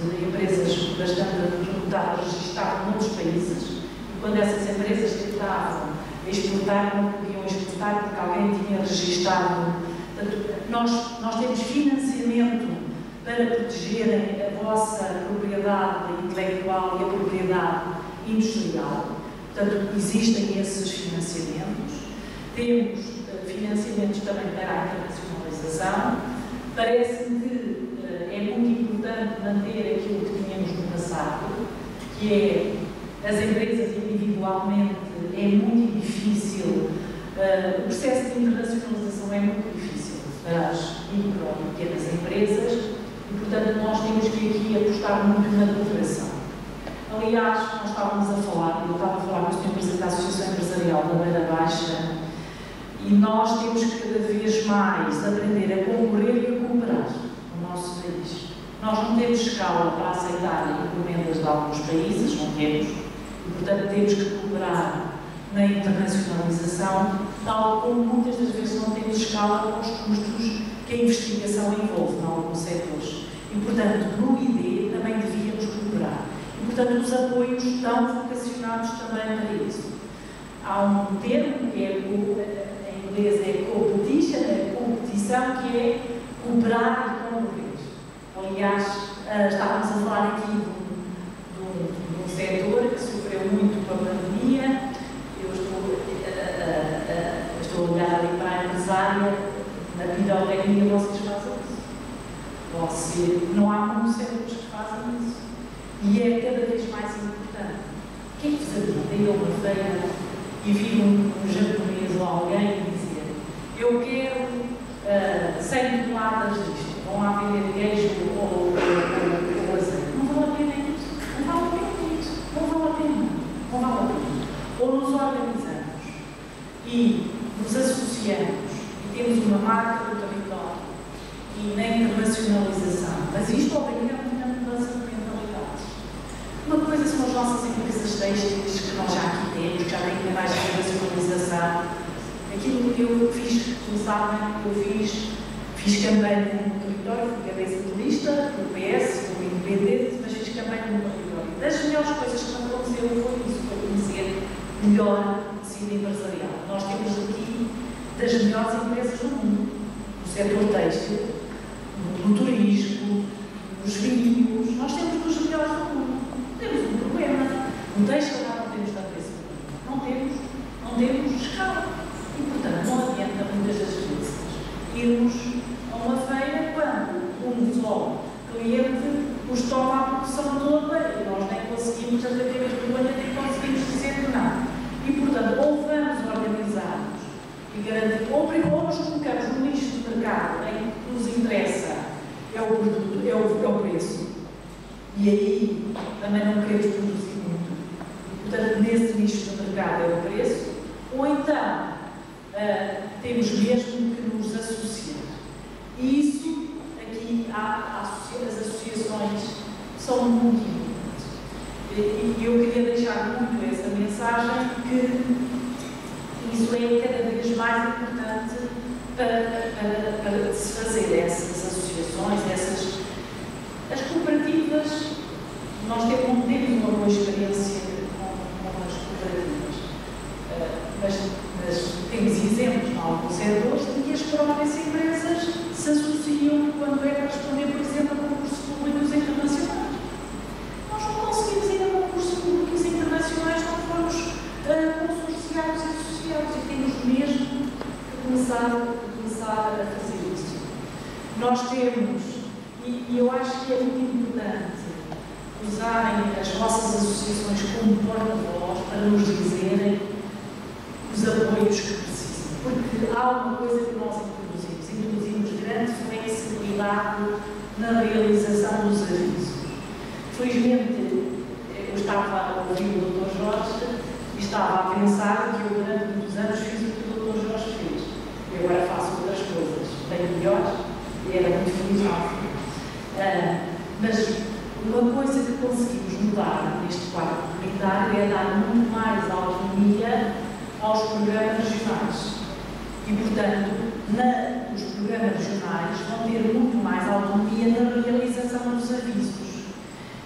de empresas bastante reputadas, registavam noutros países, e quando essas empresas tentavam exportar, não podiam exportar porque alguém tinha registado. Portanto, nós temos financiamento para protegerem a vossa propriedade intelectual e a propriedade industrial. Portanto, existem esses financiamentos. Temos financiamentos também para a internacionalização. Parece-me que é muito importante manter aquilo que tínhamos no passado, que é as empresas individualmente, é muito difícil, o processo de internacionalização é muito difícil para as micro e pequenas empresas e, portanto, nós temos que aqui apostar muito na cooperação. Aliás, nós estávamos a falar, eu estava a falar com o Sr. Presidente da Associação Empresarial da Beira Baixa, e nós temos que cada vez mais aprender a concorrer e a cooperar no nosso país. Nós não temos escala para aceitar encomendas de alguns países, não temos, e, portanto, temos que cooperar na internacionalização, tal como muitas das vezes não temos escala com os custos que a investigação envolve em alguns setores. E, portanto, no ID também devíamos cooperar. E, portanto, os apoios estão vocacionados também para isso. Há um termo que é, em inglês é competição, que é cooperar e concorrer. Aliás, estávamos a falar aqui de um setor que sofreu muito com a pandemia. Eu estou a olhar ali para a empresária, na pirotecnia vocês fazem isso. Não há muitos setores que fazem isso. E é cada vez mais importante. Quem precisa ir a uma feira e vir um japonês ou alguém e dizer: eu quero 100 toneladas disto, vão lá vender queijo ou azeite. Não vale a pena isso. Não vale a pena isso. Não vale a pena. Não vale a pena. Ou nos organizamos e nos associamos e temos uma marca do território e na internacionalização. Mas isto obriga muita mudança de mentalidades. Uma coisa são as nossas empresas têxteis, que nós já aqui temos, que já têm mais internacionalização. Aquilo que eu fiz, como sabem, eu fiz campanha no território, fui cabeça de lista, do PS, do Independente, mas fiz campanha no território. Das melhores coisas que me aconteceram foi isso, foi conhecer melhor o tecido empresarial. Nós temos aqui das melhores empresas do mundo, no setor têxtil, no turismo, nos vinhos, nós temos dos melhores do mundo. Temos um problema. No têxtil não temos tanto esse problema. Não temos escala. E, portanto, não adianta muitas das vezes irmos a uma feira quando um só cliente nos toma a produção toda e nós nem conseguimos atender este problema, nem conseguimos dizer nada. E, portanto, ou vamos organizar-nos e garantir, ou nos colocamos no nicho de mercado em que nos interessa é o produto, é o preço. E aí também não queremos produzir muito. E, portanto, nesse nicho de mercado é o preço, ou então temos mesmo que nos associar. E isso, aqui, as associações são muito importantes. E eu queria deixar muito essa mensagem que isso é cada vez mais importante para se fazer essas associações, as cooperativas. Nós temos uma boa experiência com as cooperativas, mas temos exemplos em alguns setores de que as próprias empresas se associam quando é para responder, por exemplo, a concursos públicos internacionais. Nós não conseguimos ir a concursos públicos internacionais, não fomos consorciados e associados, e temos mesmo que começar a fazer isso. Nós temos, e eu acho que é muito importante usarem as vossas associações como porta-voz para nos dizerem os apoios que precisam. Porque há uma coisa que nós introduzimos grande flexibilidade na realização dos avisos. Felizmente, eu estava a ouvir o Dr. Jorge e estava a pensar que eu durante muitos anos fiz o que o Dr. Jorge fez. Eu agora faço outras coisas, bem melhores, e era neste quadro comunitário é dar muito mais autonomia aos programas regionais. E, portanto, os programas regionais vão ter muito mais autonomia na realização dos avisos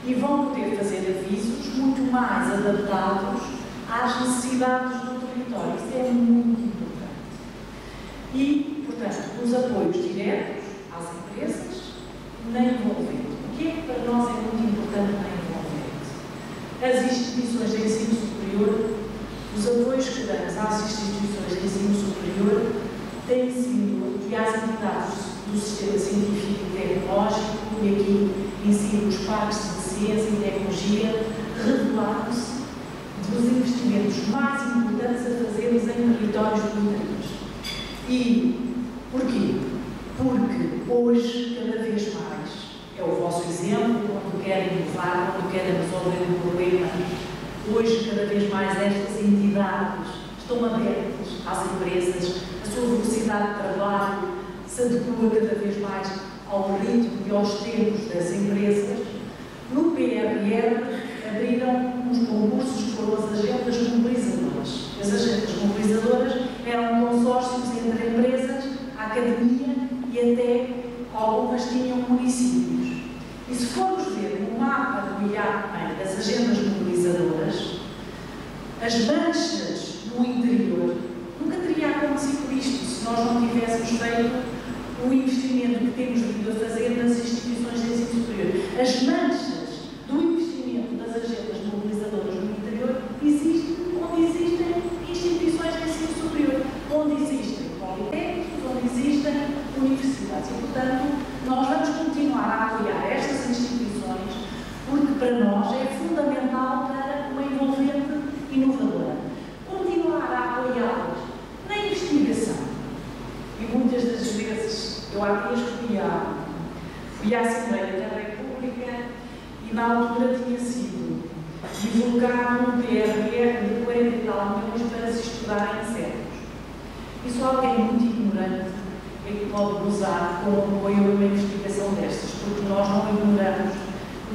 e vão poder fazer avisos muito mais adaptados às necessidades do território. Isso é muito importante. E, portanto, os apoios diretos às empresas na envolvente. O que é que para nós é muito importante na envolvente? As instituições de ensino superior, os apoios que damos às instituições de ensino superior têm sido, e às entidades do sistema científico e tecnológico, e aqui insiro os parques de ciência e tecnologia, revelaram-se dos investimentos mais importantes a fazermos em territórios mineiros. E porquê? Porque hoje, cada vez mais, é o vosso exemplo, quando querem inovar, quando querem resolver um problema, hoje, cada vez mais, estas entidades estão abertas às empresas, a sua velocidade de trabalho se adequa cada vez mais ao ritmo e aos tempos das empresas. No PRR abriram uns concursos que foram as agendas mobilizadoras. As agendas mobilizadoras eram consórcios entre empresas, a academia e até algumas tinham municípios. E se formos ver no mapa do IAPMEI das agendas mobilizadoras, as manchas no interior, nunca teria acontecido isto se nós não tivéssemos feito o investimento que temos vindo a fazer nas instituições de ensino superior. As manchas do investimento das agendas mobilizadoras no interior existem onde existem instituições de ensino superior, onde existem politécnicos, onde existem universidades. E, portanto, nós vamos continuar a apoiar estas instituições porque para nós é fundamental para uma envolvente inovadora. Continuar a apoiá-las na investigação. E muitas das vezes, eu há dias fui à Assembleia da República e na altura tinha sido divulgado um PRR de 40 e tal milhões para se estudar insetos. E só alguém muito ignorante é que pode gozar com o apoio a uma investigação destas, porque nós não ignoramos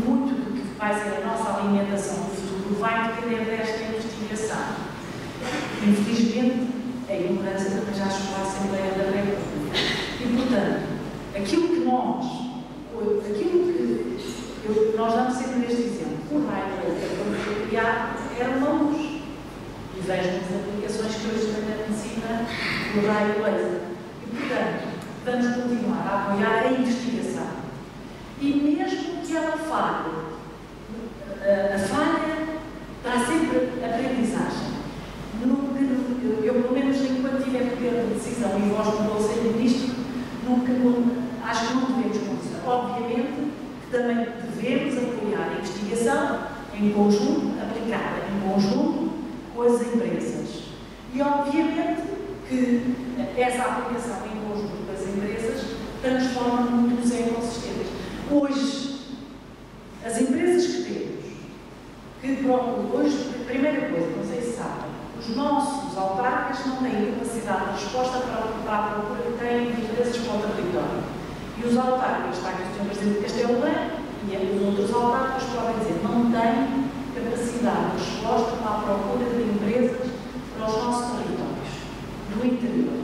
muito do que vai ser a nossa alimentação no futuro, vai depender desta investigação. Infelizmente, a ignorância também já chegou à Assembleia da República. E, portanto, aquilo que nós damos sempre este exemplo. O raio laser, quando foi criado, era uma luz. E vejam as aplicações que hoje têm na medicina do raio laser. E, portanto, vamos continuar a apoiar a investigação. E mesmo que ela falhe, a falha dá sempre aprendizagem. Eu, pelo menos, enquanto tiver poder de decisão e voz no Conselho de Ministros, acho que não devemos considerar. Obviamente que também devemos apoiar a investigação em conjunto, aplicada em conjunto com as empresas. E, obviamente, que essa aplicação em conjunto com as empresas transforma muito os ecossistemas. Hoje, as empresas que temos, que procuram, hoje, a primeira coisa, não sei se sabem, os nossos autarcas não têm capacidade de resposta para a procura que têm de empresas para o território. E os autarcas, está aqui o Sr. Presidente de Castelo Branco, e os outros autarcas podem dizer, não têm capacidade de resposta para a procura de empresas para os nossos territórios, do interior.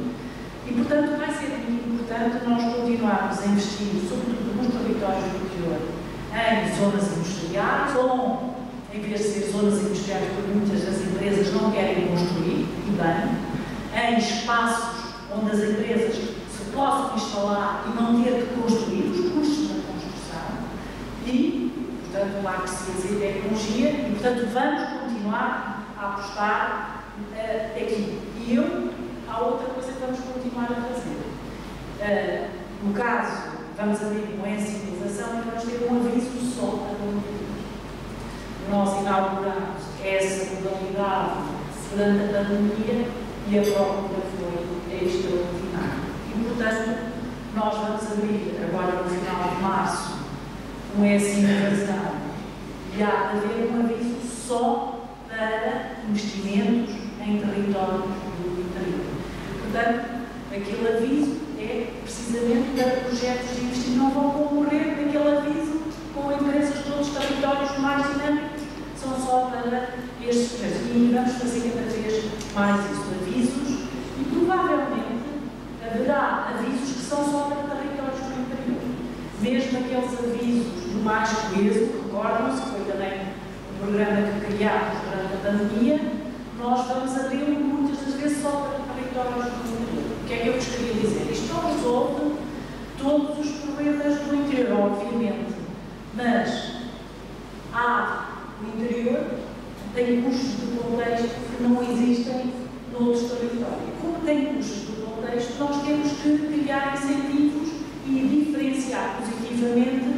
E, portanto, vai ser muito importante nós continuarmos a investir, sobretudo nos territórios do interior, em zonas industriais, ou, em vez de ser zonas industriais, porque muitas das empresas não querem construir, e bem, em espaços onde as empresas se possam instalar e não ter que construir os custos da construção, e, portanto, lá que ciência e tecnologia, e, portanto, vamos continuar a apostar aqui. E há outra coisa que vamos continuar a fazer. No caso, vamos abrir uma sensibilização e vamos ter um aviso só a comunicação. Nós inauguramos essa modalidade durante a pandemia e a procura foi extraordinária. E, portanto, nós vamos abrir agora no final de março uma sinalização e há de haver um aviso só para investimentos em territórios do interior. Portanto, aquele aviso é precisamente para projetos de investimento. Não vão concorrer naquele aviso com empresas de outros territórios mais dinâmicos, são só só para estes projetos. E vamos fazer cada vez mais isso, avisos, e provavelmente haverá avisos que são só para territórios do interior. Mesmo aqueles avisos do mais coeso, recordam-se, foi também um programa que criámos durante a pandemia, nós vamos abrir muitas das vezes só para territórios do interior. O que é que eu vos queria dizer? Isto não resolve todos os problemas do interior, obviamente, mas o interior tem custos de contexto que não existem noutros territórios. Como tem custos de contexto, nós temos que criar incentivos e diferenciar positivamente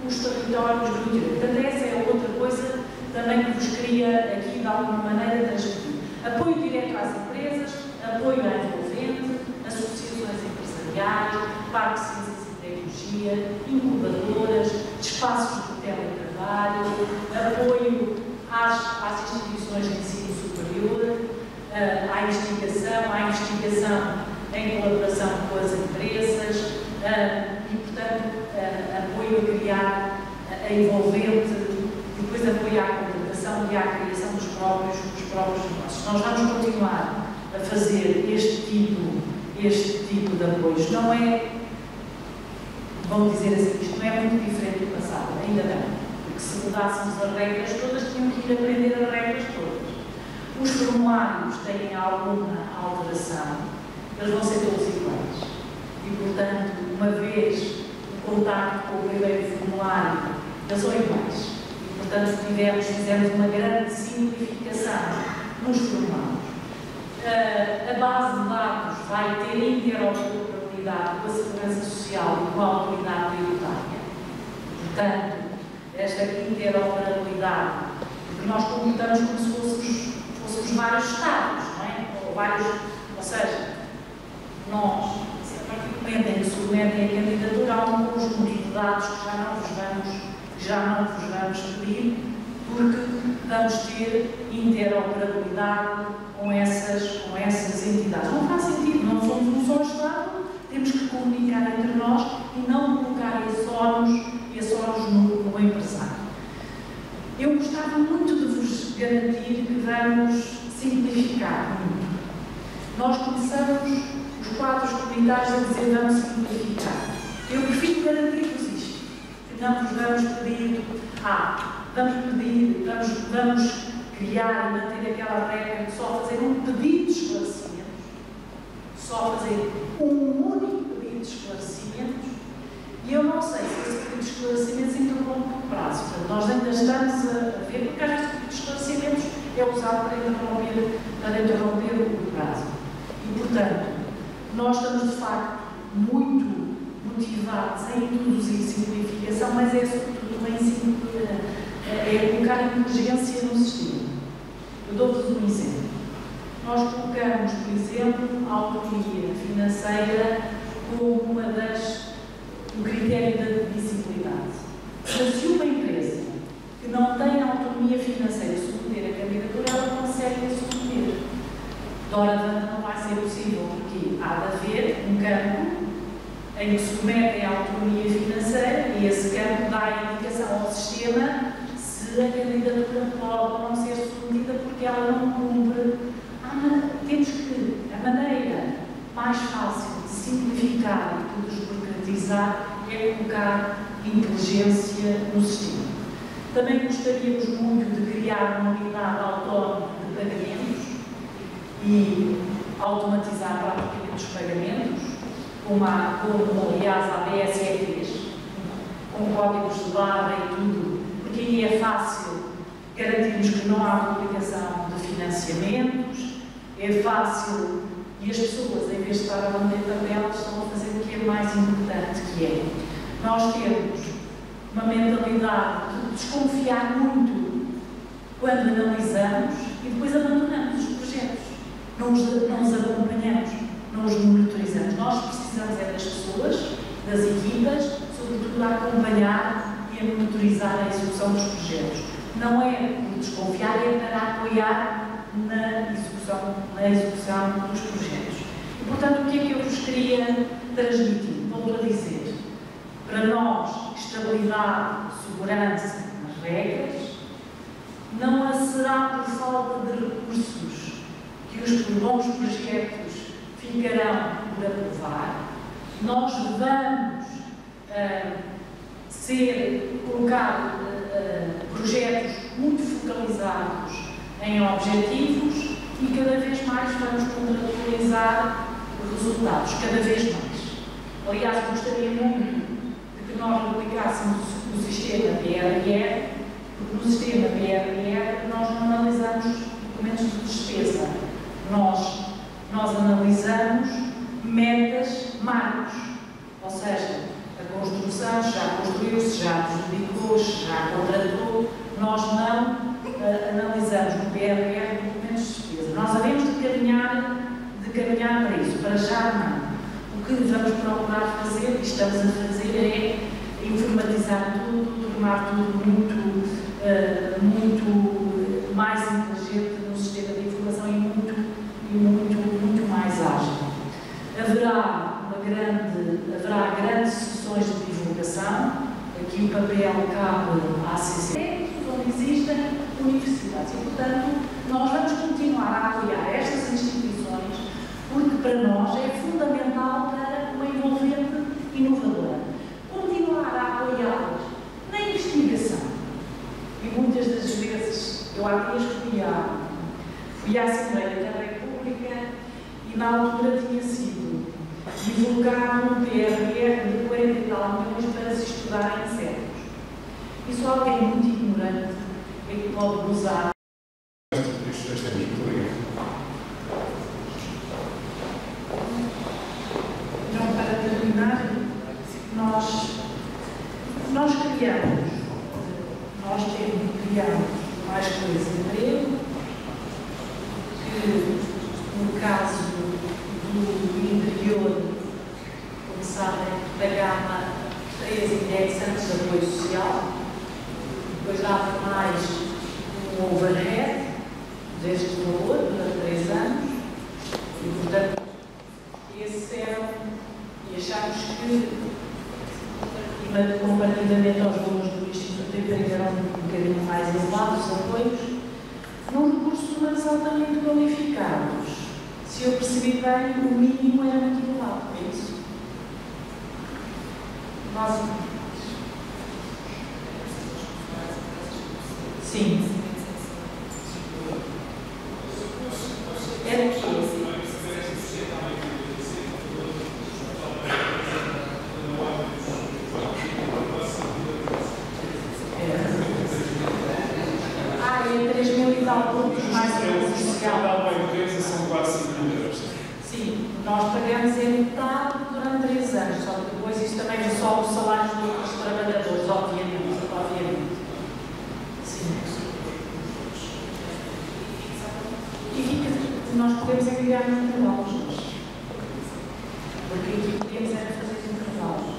os territórios do interior. Portanto, essa é outra coisa também que vos queria aqui, de alguma maneira, transmitir. Apoio direto às empresas, apoio à envolvente, associações empresariais, parques de ciências e tecnologia, incubadoras, espaços de teletrabalho, apoio às instituições de ensino superior, à investigação em colaboração com as empresas e, portanto, apoio a criar a envolvente, depois apoio à contratação e à criação dos próprios negócios. Nós vamos continuar a fazer este tipo de apoios. Não é, vamos dizer assim, isto não é muito diferente do passado, ainda não. Porque se mudássemos as regras todas, tinham que ir aprender as regras todas. Os formulários têm alguma alteração, eles vão ser todos iguais. E, portanto, uma vez o contacto com o primeiro formulário, eles são iguais. E, portanto, fizemos uma grande simplificação nos formulários. A base de dados vai ter interoperabilidade com a Segurança Social e com a Autoridade Tributária. Portanto, esta interoperabilidade, porque nós computamos como se fôssemos vários estados, não é? Ou seja, nós, a partir do momento em que submetem a candidatura, há um conjunto de dados que já não vos vamos pedir, porque vamos ter interoperabilidade com essas entidades. Não faz sentido, não somos um só Estado, temos que comunicar entre nós e não colocar esse ónus no empresário. Eu gostava muito de vos garantir que vamos simplificar muito. Nós começamos os quadros comunitários a dizer vamos simplificar. Eu prefiro garantir-vos isto, que não vos vamos pedir, vamos criar e manter aquela regra de só fazer um pedido de esclarecimentos, só fazer um único pedido de esclarecimentos, e eu não sei se esse pedido de esclarecimentos ainda é longo prazo. Portanto, nós ainda estamos a ver, porque às vezes o pedido de esclarecimentos é usado para interromper o prazo. E, portanto, nós estamos de facto muito motivados em introduzir simplificação, mas é sobretudo colocar inteligência no sistema. Eu dou-vos um exemplo. Nós colocamos, por exemplo, a autonomia financeira como um critério de admissibilidade. Mas se uma empresa que não tem autonomia financeira submeter a candidatura, ela consegue submeter. Doravante não vai ser possível, porque há de haver um campo em que submetem a autonomia financeira e esse campo dá a indicação ao sistema se a candidatura pode ou não ser submetida porque ela não cumpre. Temos que, a maneira mais fácil de simplificar e de desburocratizar é colocar inteligência no sistema. Também gostaríamos muito de criar uma unidade autónoma de pagamentos e automatizar praticamente os pagamentos, como aliás a BSE3, com códigos de barra e tudo, porque aí é fácil garantirmos que não há duplicação de financiamentos, é fácil, e as pessoas, em vez de estar a manter tabelas, estão a fazer o que é mais importante, que é nós temos uma mentalidade de desconfiar muito quando analisamos e depois abandonamos os projetos. Não os acompanhamos, não os monitorizamos. Nós precisamos é das pessoas, das equipas, sobretudo a acompanhar e a monitorizar a execução dos projetos. Não é por desconfiar, é para apoiar na execução dos projetos. E, portanto, o que é que eu vos queria transmitir? Volto a dizer, para nós, estabilidade, segurança nas regras, não será por falta de recursos que os bons projetos ficarão por aprovar. Nós vamos colocar projetos muito focalizados em objetivos e cada vez mais vamos contratualizar resultados, cada vez mais. Aliás, gostaria muito de que nós aplicássemos o sistema PRR, porque no sistema PRR nós não analisamos documentos de despesa, nós analisamos metas marcos, ou seja, a construção já construiu-se, já adjudicou-se, já contratou, nós não analisamos no PRR documentos de despesa. Nós havemos de caminhar para isso, para já não. O que vamos procurar fazer, e estamos a fazer, é informatizar tudo, tornar tudo muito mais inteligente no sistema de informação e muito mais ágil. Haverá grandes sessões de divulgação, aqui o papel cabe à ACC, onde existem universidades e, portanto, nós vamos continuar a apoiar estas instituições porque para nós é fundamental para uma envolvente inovadora. Continuar a apoiá-las na investigação. E muitas das vezes, eu há dias fui à Assembleia da República e na altura tinha sido divulgado um PRR de 40 e tal milhões para se estudar em insetos. E só alguém muito ignorante é que pode usar. Então, para terminar, nós criamos mais coisas de emprego, que no caso do interior, como sabem, da gama 3 e 10 anos de apoio social, depois há mais um overhead deste valor durante 3 anos, e portanto, esse eram, e achamos que, comparativamente aos valores do Instituto de Emprego, eram um bocadinho mais elevados os apoios, num recursos humanos altamente qualificados. Se eu percebi bem, o mínimo era muito elevado, é isso? Sim. Era que é 3 mil e tal pontos mais o social. Cada uma empresa são quase 5 mil euros. Sim, nós pagamos em metade durante 3 anos, só que depois isso também é só os salários dos trabalhadores, obviamente. Sim. E nós podemos enviar no intervalos, porque aqui podemos era fazer intervalos.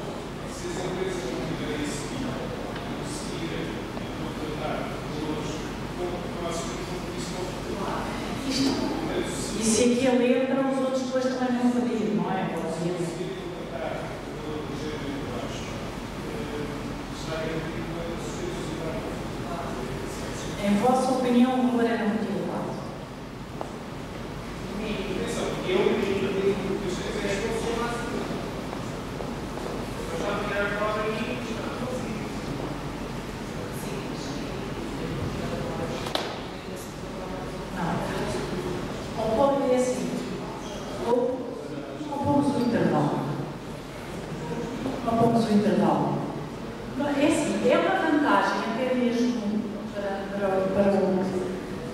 Se as empresas não tiverem esse tipo, conseguirem contratar valores, como isso não e se aquele entra, os outros depois também vão pedir, não é? Em vossa opinião, o valor era muito elevado?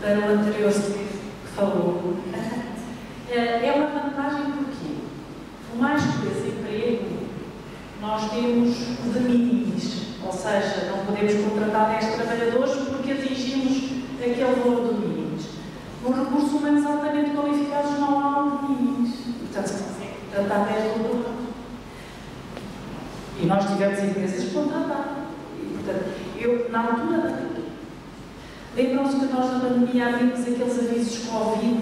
Para o anterior que falou, é uma vantagem porque, o mais que esse emprego, nós temos o de minimis, ou seja, não podemos contratar 10 trabalhadores porque atingimos aquele valor de minimis. Nos recursos humanos altamente qualificados não há um de minimis, portanto se consegue tratar 10 doutorados. E nós tivemos empresas que contrataram. E, portanto, eu, na altura da lembram-se que nós, na pandemia, abrimos aqueles avisos Covid,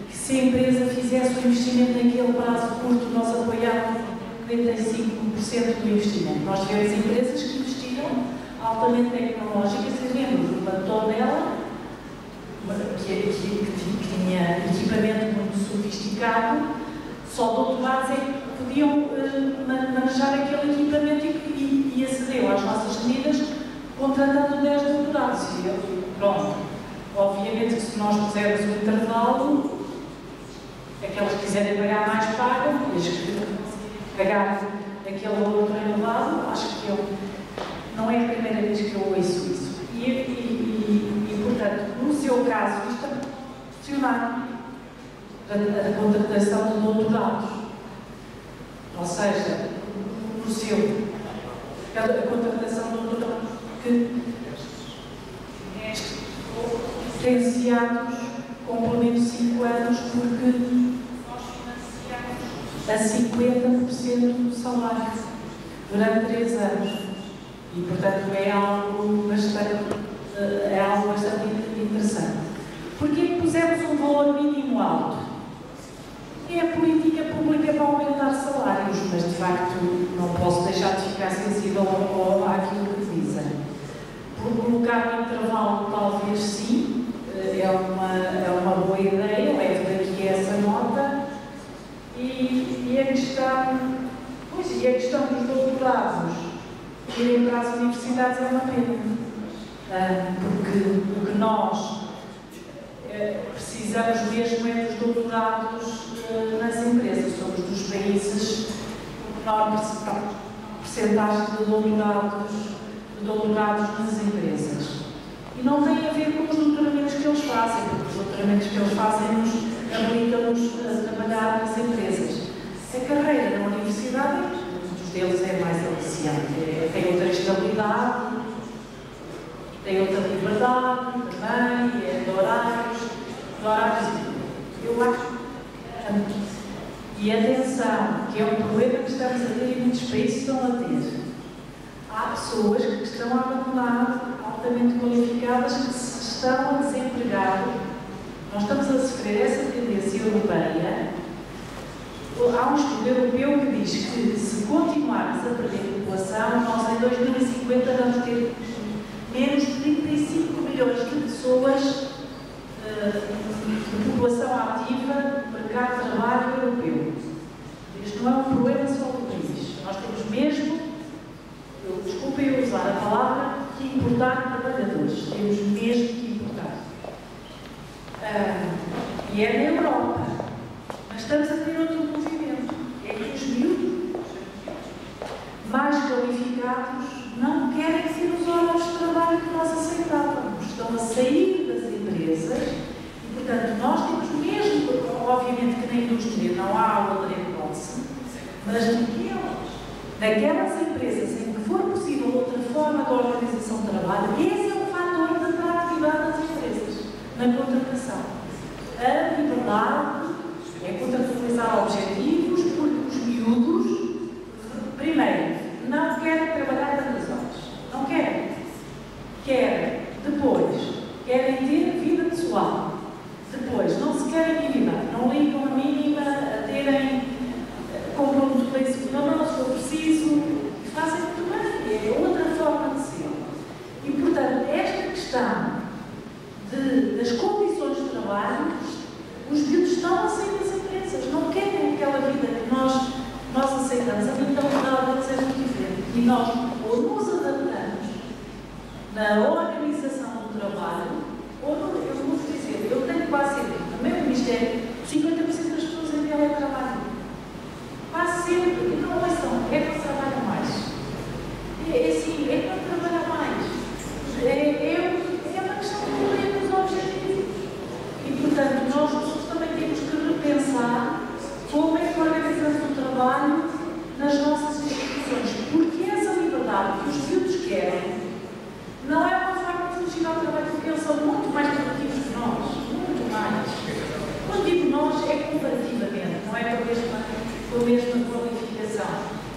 que se a empresa fizesse o investimento naquele prazo curto, nós apoiávamos 95% do investimento. Nós tivemos empresas que investiram altamente tecnológicas, e lembro de uma tonela que tinha equipamento muito sofisticado, só doutorados é que podiam manejar aquele equipamento e acedeu às nossas medidas contratando 10 doutorados. E eu, pronto, obviamente que se nós pusermos um intervalo, aqueles que quiserem pagar mais pagam, e os que pagar aquele valor elevado, acho que não é a primeira vez que eu ouço isso. E portanto, no seu caso, isto é funcionar a contratação de doutorados. Ou seja, no seu, a contratação de doutorados que licenciados com pelo menos 5 anos, porque nós financiamos a 50% do salário durante 3 anos. E, portanto, é algo bastante interessante. Porquê que pusemos um valor mínimo alto? É a política pública para aumentar salários, mas, de facto, não posso deixar de ficar sensível àquilo que dizem. Por colocar no intervalo, talvez sim, é uma boa ideia, levo daqui essa nota. E a questão dos doutorados irem para as universidades é uma pena, porque o que nós precisamos mesmo é dos doutorados nas empresas. Somos dos países com menor percentagem de doutorados nas empresas. E não tem a ver com os doutoramentos que eles fazem, porque os doutoramentos que eles fazem habilitam-nos a trabalhar nas empresas. A carreira na universidade, muitos deles é mais aliciante, tem outra estabilidade, tem outra liberdade também, é de horários, eu acho. E atenção, que é um problema que estamos a ter e muitos países estão a ter. Há pessoas que estão a abandonar, altamente qualificadas, que se estão a desempregar. Nós estamos a sofrer essa tendência europeia. Há um estudo europeu que diz que, se continuarmos a perder população, nós em 2050 vamos ter menos de 35 milhões de pessoas de população ativa no mercado de trabalho europeu. Este não é um problema só do país. Nós temos mesmo, desculpem eu usar a palavra, que importar trabalhadores. Temos mesmo que importar. E é na Europa. Mas estamos a ter outro movimento. É que os miúdos mais qualificados não querem ser os órgãos de trabalho que nós aceitávamos. Estão a sair das empresas e, portanto, nós temos mesmo, obviamente que na indústria não há outra hipótese, mas naquelas empresas em que for possível outra forma de organização de trabalho, esse é o fator de atratividade das empresas na contratação. A liberdade é contratualizar objetivos, porque os miúdos, primeiro, não querem trabalhar tantas horas. Não querem. Querem, depois, querem ter vida pessoal. Depois, não se querem endividar. Não ligam a mínima a terem, compram muito bem seguro, não, se for preciso, e fazem muito bem. É outra forma de ser. E, portanto, esta questão das condições de trabalho, os miúdos estão a sair das empresas. Não querem aquela vida que nós aceitamos. A mentalidade deles é muito diferente. E nós ou nos adaptamos na organização do trabalho, ou não. Eu vou dizer, eu tenho quase sempre, no meu Ministério, 50% das pessoas em teletrabalho. Quase sempre, e não são, é que trabalham mais. É assim, é que não trabalham mais. É uma questão de cumprir os objetivos. E, portanto, nós também temos que repensar como é que organizamos o trabalho nas nossas instituições. Porque essa liberdade que os miúdos querem não é uma forma de fugir ao trabalho, porque eles são muito mais produtivos que nós. Muito mais. Quando digo nós, é comparativamente, não é com a mesma qualificação.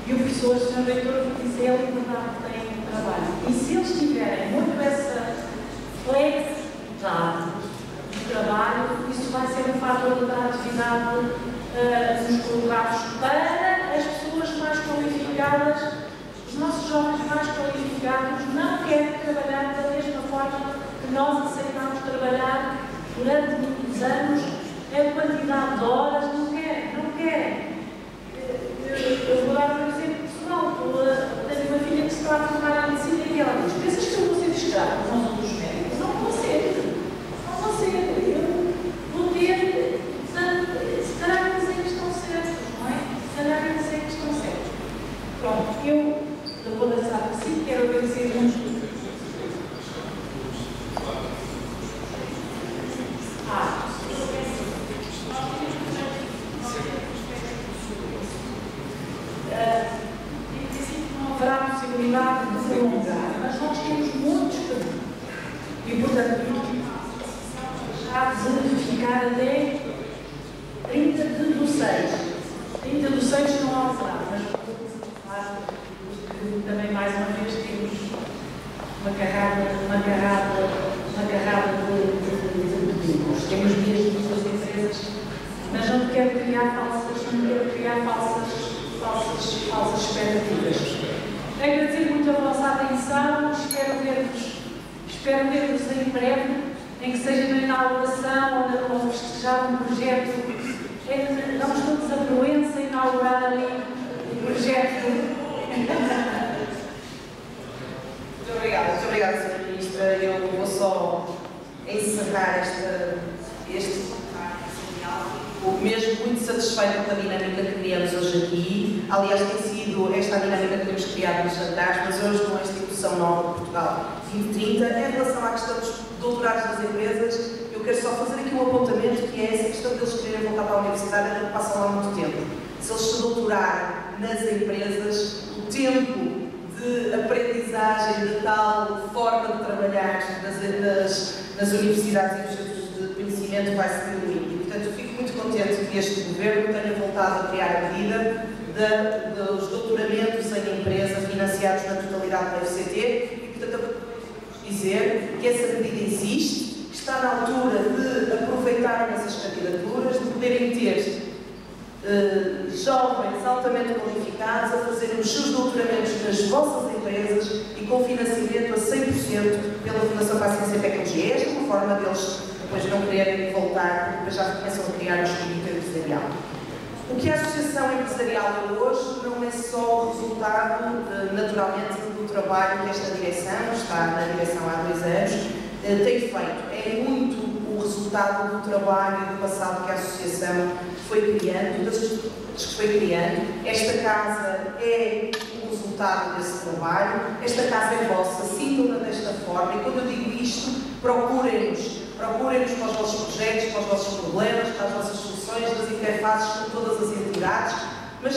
E o professor, o Sr. Reitor, disse é a liberdade que têm no trabalho. E se eles tiverem muito essa flexibilidade de trabalho, isso vai ser um fator de atratividade nos colocados para as pessoas mais qualificadas. Os nossos jovens mais qualificados não querem trabalhar da mesma forma que nós aceitamos trabalhar durante muitos anos, a quantidade de horas, não querem. Eu vou dar um exemplo pessoal. Tenho uma filha que se está a formar em medicina e ela diz: pensas que eu vou ser escravo como os outros médicos? Não vou ser. Eu vou ter. Se calhar eles é que estão certos, não é? Se calhar eles é que estão certos. Pronto, eu vou dançar para si, quero agradecer muito. Não haverá possibilidade de prolongar, mas nós temos muitos caminhos. E, portanto, há de ficar até 30 de 6. 30 de 6 não há nada, mas também, mais uma vez, temos uma carrada de pedidos. Temos mesmo muitas empresas, mas não quero criar falsas expectativas. Agradecer muito a vossa atenção, espero ver-vos em breve, nem que seja na inauguração ou festejar um projeto. Vamos todos a Proença inaugurar ali o projeto. Muito obrigada, Sra. Ministra. Eu vou só encerrar mesmo muito satisfeita com a dinâmica que criamos hoje aqui. Aliás, tem sido esta a dinâmica que temos criado nos jantares, mas hoje com a instituição nova de Portugal 2030, em relação à questão dos doutorados das empresas, eu quero só fazer aqui um apontamento, que é essa questão de eles quererem voltar para a universidade, é que passam lá muito tempo. Se eles se doutorarem nas empresas, o tempo de aprendizagem de tal forma de trabalhar nas universidades e nos centros de conhecimento vai se diluir. Portanto, fico muito contente que este Governo tenha voltado a criar a medida dos doutoramentos em empresa financiados na totalidade da FCT e, portanto, dizer que essa medida existe, que está na altura de aproveitarem essas candidaturas, de poderem ter jovens altamente qualificados a fazerem os seus doutoramentos nas vossas empresas e com financiamento a 100% pela Fundação para a Ciência e Tecnologia. Esta é uma forma deles depois não quererem voltar, porque depois já começam a criar um espírito empresarial. O que a Associação Empresarial é hoje não é só o resultado, naturalmente, do trabalho que esta direção, está na direção há 2 anos, tem feito. É muito o resultado do trabalho do passado que a Associação foi criando, das estruturas que foi criando. Esta casa é o resultado desse trabalho. Esta casa é vossa, sintam-na desta forma. E quando eu digo isto, procurem-nos para os vossos projetos, para os vossos problemas, para as vossas soluções, das interfaces com todas as entidades, mas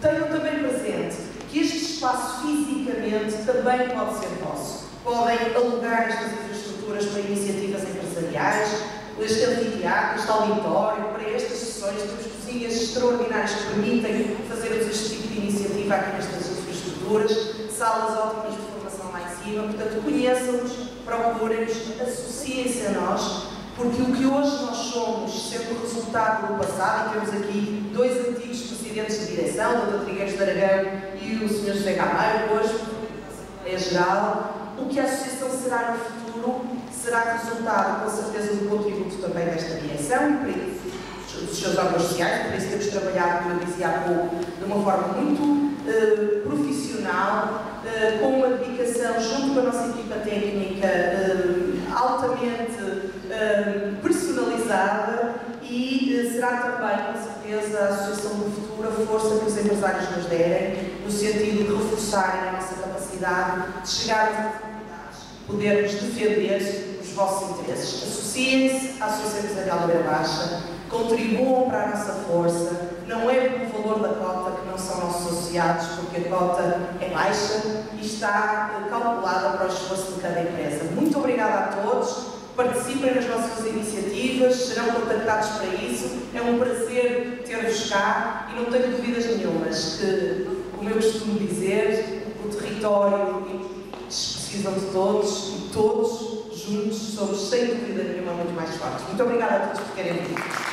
tenham também presente que este espaço fisicamente também pode ser vosso. Podem alugar estas infraestruturas para iniciativas empresariais, este anfiteatro, este auditório, para estas sessões, temos cozinhas extraordinárias que permitem fazermos este tipo de iniciativa aqui nestas infraestruturas, salas ótimas de formação lá em cima. Portanto, conheçam-nos, procurem-nos, associem-se a nós, porque o que hoje nós somos, sendo o resultado do passado, e temos aqui 2 antigos presidentes de direção, o Dr. Trigueiros de Aragão e o Sr. José Gameiro, hoje é geral, o que a associação será no futuro será resultado, com certeza, do contributo também desta direção e dos seus órgãos sociais. Por isso temos trabalhado, como eu dizia há pouco, de uma forma muito profissional, com uma dedicação junto com a nossa equipa técnica altamente personalizada, e será também, com certeza, a Associação do Futuro a força que os empresários nos derem, no sentido de reforçarem a nossa capacidade de chegar às oportunidades, podermos defender os vossos interesses. Associem-se à Associação Empresarial da Beira Baixa, contribuam para a nossa força. Não é pelo valor da cota que não são nossos associados, porque a cota é baixa e está calculada para o esforço de cada empresa. Muito obrigada a todos. Participem nas nossas iniciativas, serão contactados para isso. É um prazer ter-vos cá e não tenho dúvidas nenhumas que, como eu costumo dizer, o território precisam de todos e todos juntos somos, sem dúvida nenhuma, muito mais fortes. Muito obrigada a todos por terem vindo.